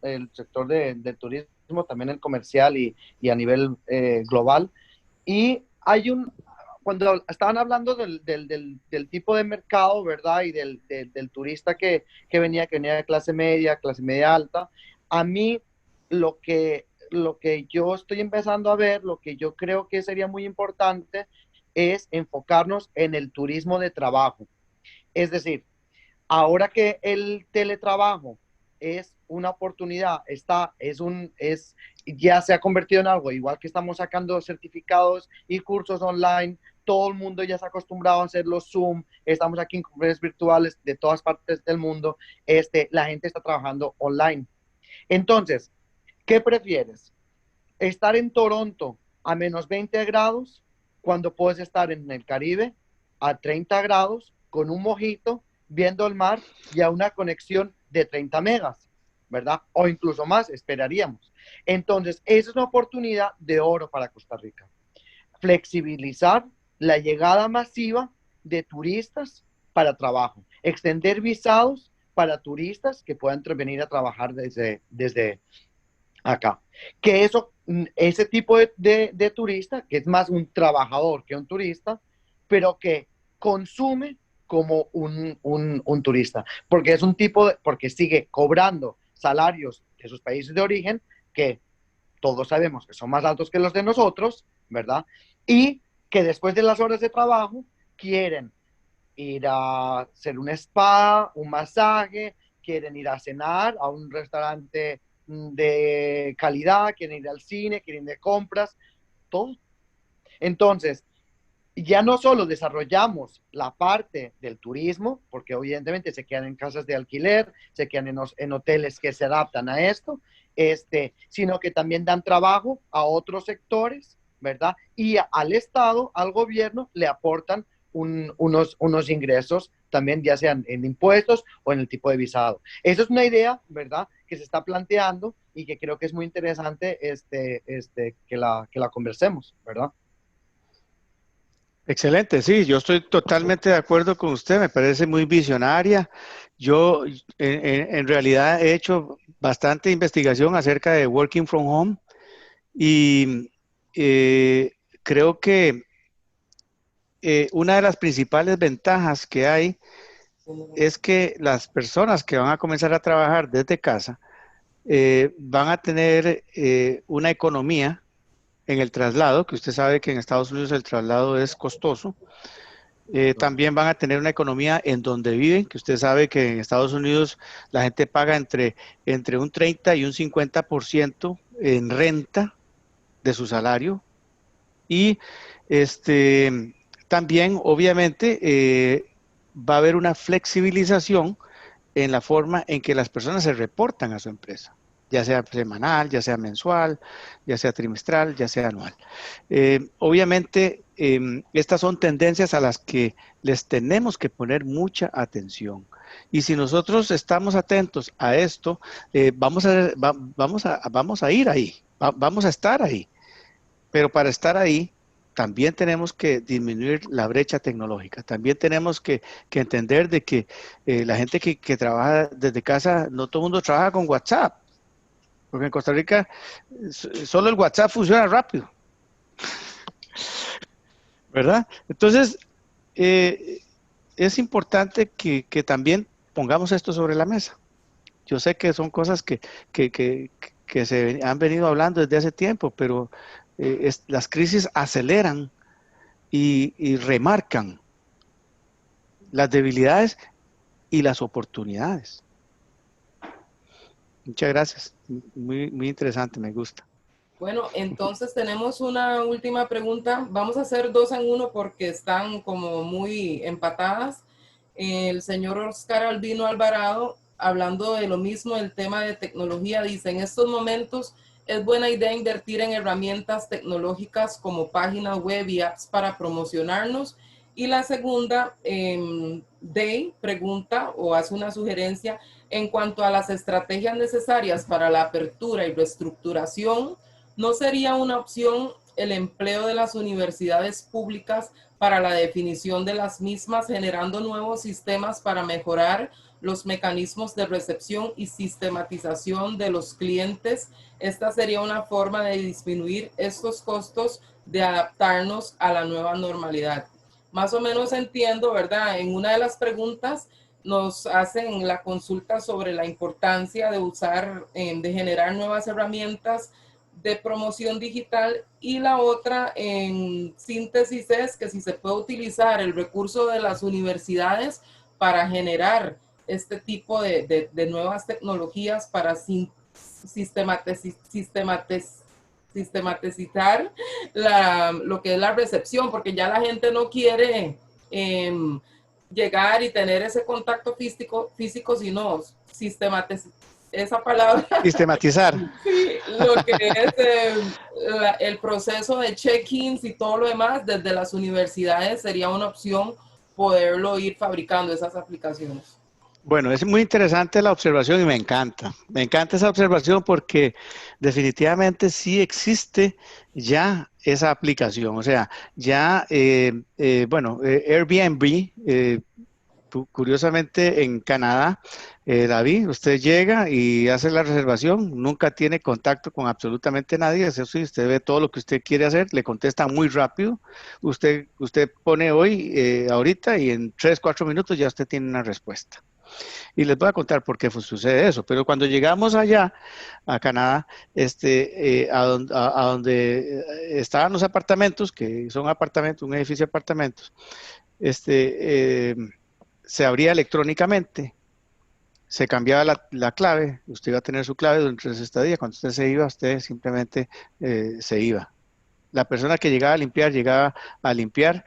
el sector del turismo, también el comercial y a nivel global. Y cuando estaban hablando del tipo de mercado, ¿verdad? Y del turista que venía de clase media alta, a mí lo que yo estoy empezando a ver, lo que yo creo que sería muy importante es enfocarnos en el turismo de trabajo. Es decir, ahora que el teletrabajo es una oportunidad, ya se ha convertido en algo, igual que estamos sacando certificados y cursos online, todo el mundo ya se ha acostumbrado a hacer los Zoom, estamos aquí en conferencias virtuales de todas partes del mundo, la gente está trabajando online. Entonces, ¿qué prefieres? ¿Estar en Toronto a menos 20 grados cuando puedes estar en el Caribe a 30 grados con un mojito, viendo el mar y a una conexión de 30 megas, ¿verdad? O incluso más, esperaríamos. Entonces, esa es una oportunidad de oro para Costa Rica. Flexibilizar la llegada masiva de turistas para trabajo. Extender visados para turistas que puedan venir a trabajar desde acá. Que ese tipo de turista, que es más un trabajador que un turista, pero que consume como un turista, porque es un porque sigue cobrando salarios de sus países de origen, que todos sabemos que son más altos que los de nosotros, ¿verdad? Y que después de las horas de trabajo quieren ir a hacer un spa, un masaje, quieren ir a cenar a un restaurante de calidad, quieren ir al cine, quieren ir de compras, todo. Entonces, ya no solo desarrollamos la parte del turismo, porque evidentemente se quedan en casas de alquiler, se quedan en hoteles que se adaptan a esto, sino que también dan trabajo a otros sectores, ¿verdad? Y al Estado, al gobierno, le aportan unos ingresos también, ya sean en impuestos o en el tipo de visado. Eso es una idea, ¿verdad?, que se está planteando y que creo que es muy interesante que la conversemos, ¿verdad? Excelente, sí, yo estoy totalmente de acuerdo con usted, me parece muy visionaria. Yo en realidad he hecho bastante investigación acerca de working from home y creo que una de las principales ventajas que hay es que las personas que van a comenzar a trabajar desde casa van a tener una economía en el traslado, que usted sabe que en Estados Unidos el traslado es costoso. También van a tener una economía en donde viven, que usted sabe que en Estados Unidos la gente paga entre un 30 y un 50% en renta de su salario. Y también, obviamente, va a haber una flexibilización en la forma en que las personas se reportan a su empresa, ya sea semanal, ya sea mensual, ya sea trimestral, ya sea anual. Obviamente, estas son tendencias a las que les tenemos que poner mucha atención. Y si nosotros estamos atentos a esto, vamos a ir ahí, vamos a estar ahí. Pero para estar ahí, también tenemos que disminuir la brecha tecnológica. También tenemos que entender de que la gente que trabaja desde casa, no todo el mundo trabaja con WhatsApp. Porque en Costa Rica solo el WhatsApp funciona rápido, ¿verdad? Entonces, eh, es importante que también pongamos esto sobre la mesa. Yo sé que son cosas que, que, que se han venido hablando desde hace tiempo, pero las crisis aceleran y remarcan las debilidades y las oportunidades. Muchas gracias. Muy, muy interesante, me gusta. Bueno, entonces tenemos una última pregunta. Vamos a hacer dos en uno porque están como muy empatadas. El señor Oscar Albino Alvarado, hablando de lo mismo, el tema de tecnología, dice, en estos momentos es buena idea invertir en herramientas tecnológicas como páginas web y apps para promocionarnos. Y la segunda, Day pregunta o hace una sugerencia en cuanto a las estrategias necesarias para la apertura y reestructuración. ¿No sería una opción el empleo de las universidades públicas para la definición de las mismas, generando nuevos sistemas para mejorar los mecanismos de recepción y sistematización de los clientes? Esta sería una forma de disminuir estos costos de adaptarnos a la nueva normalidad. Más o menos entiendo, ¿verdad? En una de las preguntas nos hacen la consulta sobre la importancia de usar, de generar nuevas herramientas de promoción digital, y la otra en síntesis es que si se puede utilizar el recurso de las universidades para generar este tipo de nuevas tecnologías para sistematizar lo que es la recepción, porque ya la gente no quiere llegar y tener ese contacto físico sino sistematizar esa palabra. Sistematizar. Sí, lo que es el proceso de check-ins y todo lo demás desde las universidades sería una opción poderlo ir fabricando esas aplicaciones. Bueno, es muy interesante la observación y me encanta. Me encanta esa observación porque definitivamente sí existe ya esa aplicación. O sea, ya, Airbnb, curiosamente en Canadá, David, usted llega y hace la reservación, nunca tiene contacto con absolutamente nadie, eso sí, usted ve todo lo que usted quiere hacer, le contesta muy rápido, usted pone hoy, ahorita, y en 3, 4 minutos ya usted tiene una respuesta. Y les voy a contar por qué sucede eso. Pero cuando llegamos allá, a Canadá, a donde estaban los apartamentos, que son apartamentos, un edificio de apartamentos, se abría electrónicamente, se cambiaba la clave, usted iba a tener su clave durante esa estadía, cuando usted se iba, usted simplemente se iba. La persona que llegaba a limpiar,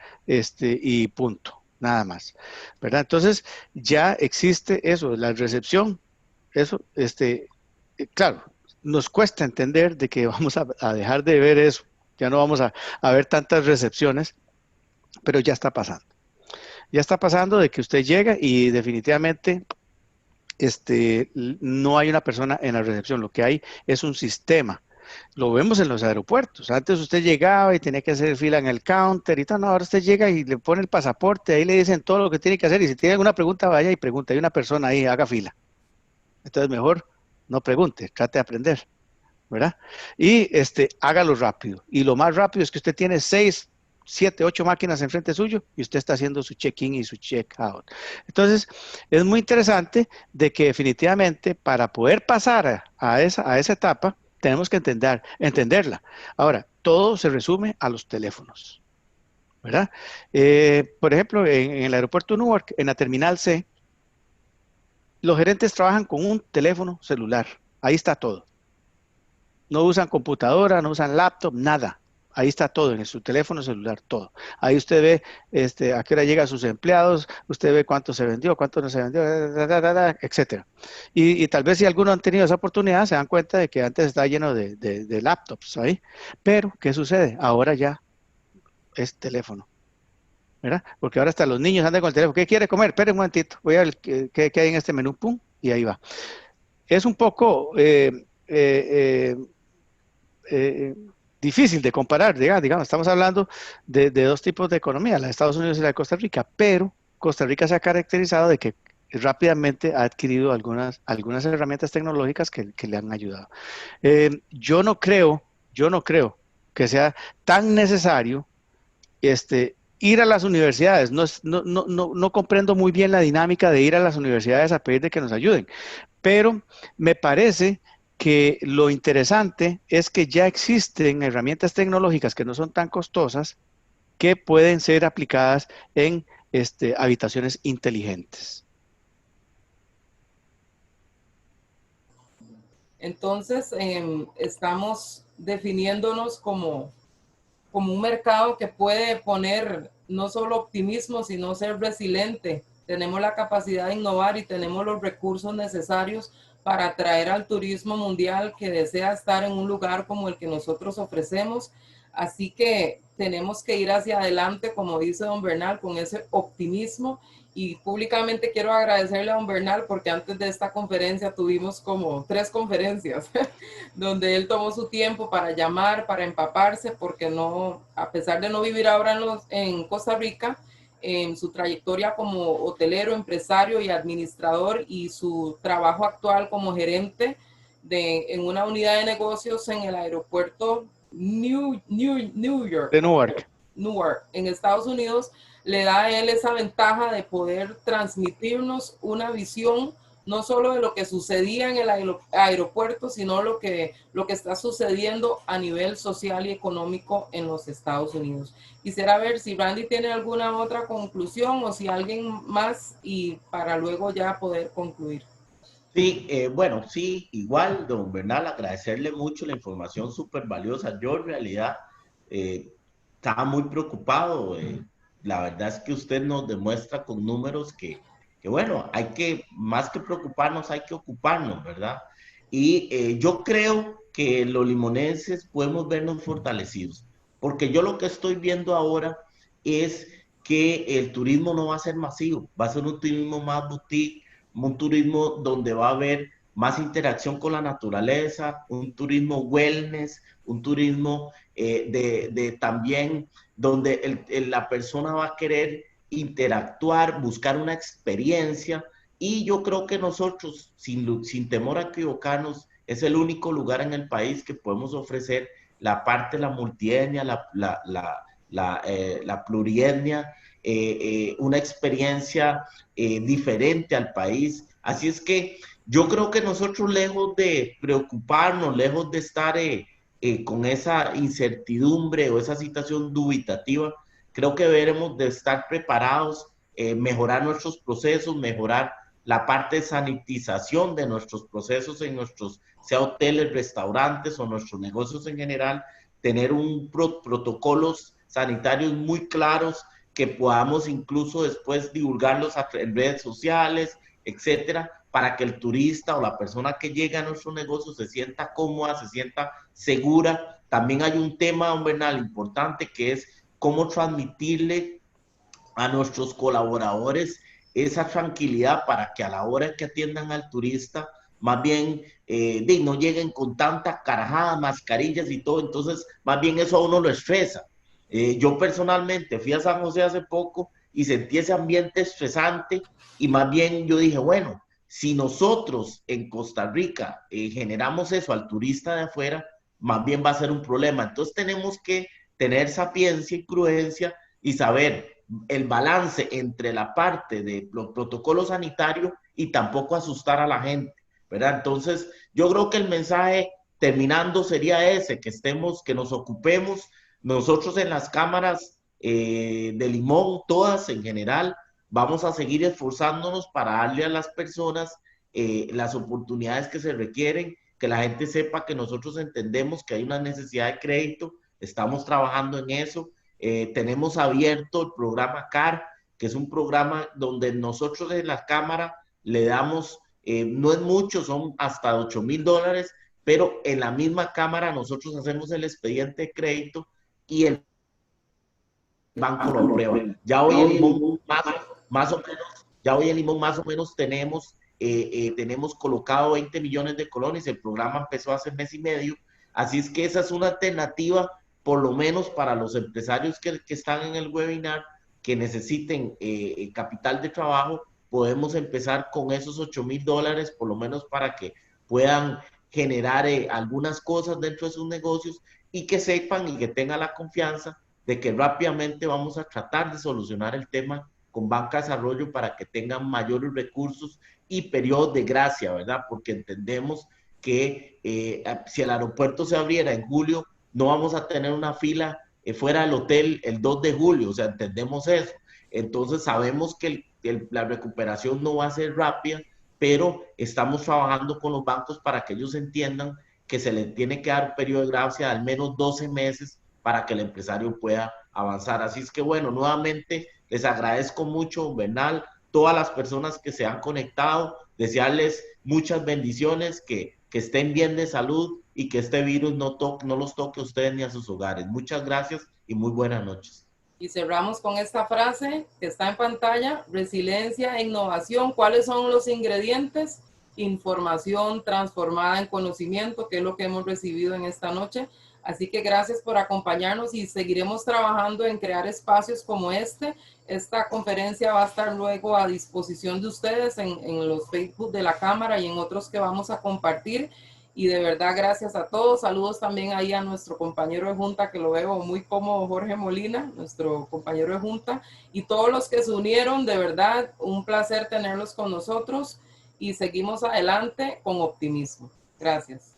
y punto, nada más, ¿verdad? Entonces, ya existe eso, la recepción, eso, claro, nos cuesta entender de que vamos a dejar de ver eso, ya no vamos a ver tantas recepciones, pero ya está pasando. Ya está pasando de que usted llega y definitivamente no hay una persona en la recepción, lo que hay es un sistema. Lo vemos en los aeropuertos. Antes usted llegaba y tenía que hacer fila en el counter y tal. No, ahora usted llega y le pone el pasaporte, ahí le dicen todo lo que tiene que hacer. Y si tiene alguna pregunta, vaya y pregunte. Hay una persona ahí, haga fila. Entonces, mejor no pregunte, trate de aprender, ¿verdad? Y hágalo rápido. Y lo más rápido es que usted tiene 6, 7, 8 máquinas enfrente suyo y usted está haciendo su check-in y su check-out. Entonces, es muy interesante de que definitivamente para poder pasar a esa etapa, tenemos que entenderla. Ahora, todo se resume a los teléfonos, ¿verdad? Por ejemplo, en el aeropuerto de Newark, en la terminal C, los gerentes trabajan con un teléfono celular. Ahí está todo. No usan computadora, no usan laptop, nada. Ahí está todo, en su teléfono celular, todo. Ahí usted ve a qué hora llegan sus empleados, usted ve cuánto se vendió, cuánto no se vendió, etcétera. Y tal vez si algunos han tenido esa oportunidad, se dan cuenta de que antes estaba lleno de laptops ahí. Pero, ¿qué sucede? Ahora ya es teléfono, ¿verdad? Porque ahora hasta los niños andan con el teléfono. ¿Qué quiere comer? Espere un momentito, voy a ver qué hay en este menú, pum, y ahí va. Es un poco difícil de comparar, digamos, estamos hablando de dos tipos de economía, la de Estados Unidos y la de Costa Rica, pero Costa Rica se ha caracterizado de que rápidamente ha adquirido algunas herramientas tecnológicas que le han ayudado. Yo no creo que sea tan necesario ir a las universidades. No comprendo muy bien la dinámica de ir a las universidades a pedir de que nos ayuden, pero me parece que lo interesante es que ya existen herramientas tecnológicas que no son tan costosas que pueden ser aplicadas en habitaciones inteligentes. Entonces, estamos definiéndonos como un mercado que puede poner no solo optimismo, sino ser resiliente. Tenemos la capacidad de innovar y tenemos los recursos necesarios para atraer al turismo mundial que desea estar en un lugar como el que nosotros ofrecemos. Así que tenemos que ir hacia adelante, como dice don Bernal, con ese optimismo. Y públicamente quiero agradecerle a don Bernal porque antes de esta conferencia tuvimos como 3 conferencias donde él tomó su tiempo para llamar, para empaparse, porque no, a pesar de no vivir ahora en Costa Rica, en su trayectoria como hotelero, empresario y administrador y su trabajo actual como gerente en una unidad de negocios en el aeropuerto Newark, De Newark. en Estados Unidos, le da a él esa ventaja de poder transmitirnos una visión no solo de lo que sucedía en el aeropuerto, sino lo que está sucediendo a nivel social y económico en los Estados Unidos. Quisiera ver si Randy tiene alguna otra conclusión o si alguien más, y para luego ya poder concluir. Sí, bueno, sí, igual, don Bernal, agradecerle mucho la información súper valiosa. Yo en realidad estaba muy preocupado. La verdad es que usted nos demuestra con números que bueno, más que preocuparnos, hay que ocuparnos, ¿verdad? Y yo creo que los limonenses podemos vernos fortalecidos, porque yo lo que estoy viendo ahora es que el turismo no va a ser masivo, va a ser un turismo más boutique, un turismo donde va a haber más interacción con la naturaleza, un turismo wellness, un turismo de también donde la persona va a querer interactuar, buscar una experiencia, y yo creo que nosotros, sin temor a equivocarnos, es el único lugar en el país que podemos ofrecer la parte, la multietnia, la plurietnia, una experiencia diferente al país. Así es que yo creo que nosotros, lejos de preocuparnos, lejos de estar con esa incertidumbre o esa situación dubitativa, creo que deberemos de estar preparados, mejorar nuestros procesos, mejorar la parte de sanitización de nuestros procesos en nuestros, sea hoteles, restaurantes o nuestros negocios en general, tener protocolos sanitarios muy claros que podamos incluso después divulgarlos en redes sociales, etcétera, para que el turista o la persona que llega a nuestro negocio se sienta cómoda, se sienta segura. También hay un tema, don Bernal, importante, que es cómo transmitirle a nuestros colaboradores esa tranquilidad para que a la hora que atiendan al turista, más bien no lleguen con tanta carajada, mascarillas y todo, entonces más bien eso a uno lo estresa. Yo personalmente fui a San José hace poco y sentí ese ambiente estresante y más bien yo dije, bueno, si nosotros en Costa Rica generamos eso al turista de afuera, más bien va a ser un problema. Entonces tenemos que tener sapiencia y prudencia y saber el balance entre la parte de los protocolos sanitarios y tampoco asustar a la gente, ¿verdad? Entonces, yo creo que el mensaje terminando sería ese, que estemos, que nos ocupemos nosotros en las cámaras de Limón, todas en general, vamos a seguir esforzándonos para darle a las personas las oportunidades que se requieren, que la gente sepa que nosotros entendemos que hay una necesidad de crédito, estamos trabajando en eso. Tenemos abierto el programa CAR, que es un programa donde nosotros en la Cámara le damos, no es mucho, son hasta $8,000, pero en la misma Cámara nosotros hacemos el expediente de crédito y el banco lo aprueba. Ya hoy en Limón más o menos, ya hoy en Limón más o menos tenemos colocado 20 millones de colones, el programa empezó hace mes y medio, así es que esa es una alternativa por lo menos para los empresarios que están en el webinar, que necesiten capital de trabajo, podemos empezar con esos $8,000, por lo menos para que puedan generar algunas cosas dentro de sus negocios y que sepan y que tengan la confianza de que rápidamente vamos a tratar de solucionar el tema con Banca Desarrollo para que tengan mayores recursos y periodos de gracia, ¿verdad? Porque entendemos que si el aeropuerto se abriera en julio, no vamos a tener una fila fuera del hotel el 2 de julio, o sea, entendemos eso. Entonces sabemos que la recuperación no va a ser rápida, pero estamos trabajando con los bancos para que ellos entiendan que se les tiene que dar un periodo de gracia de al menos 12 meses para que el empresario pueda avanzar. Así es que bueno, nuevamente les agradezco mucho, Bernal, todas las personas que se han conectado, desearles muchas bendiciones, que estén bien de salud y que este virus no los toque a ustedes ni a sus hogares. Muchas gracias y muy buenas noches. Y cerramos con esta frase que está en pantalla: resiliencia e innovación. ¿Cuáles son los ingredientes? Información transformada en conocimiento, que es lo que hemos recibido en esta noche. Así que gracias por acompañarnos y seguiremos trabajando en crear espacios como este. Esta conferencia va a estar luego a disposición de ustedes en los Facebook de la Cámara y en otros que vamos a compartir. Y de verdad, gracias a todos. Saludos también ahí a nuestro compañero de Junta, que lo veo muy cómodo, Jorge Molina, nuestro compañero de Junta. Y todos los que se unieron, de verdad, un placer tenerlos con nosotros y seguimos adelante con optimismo. Gracias.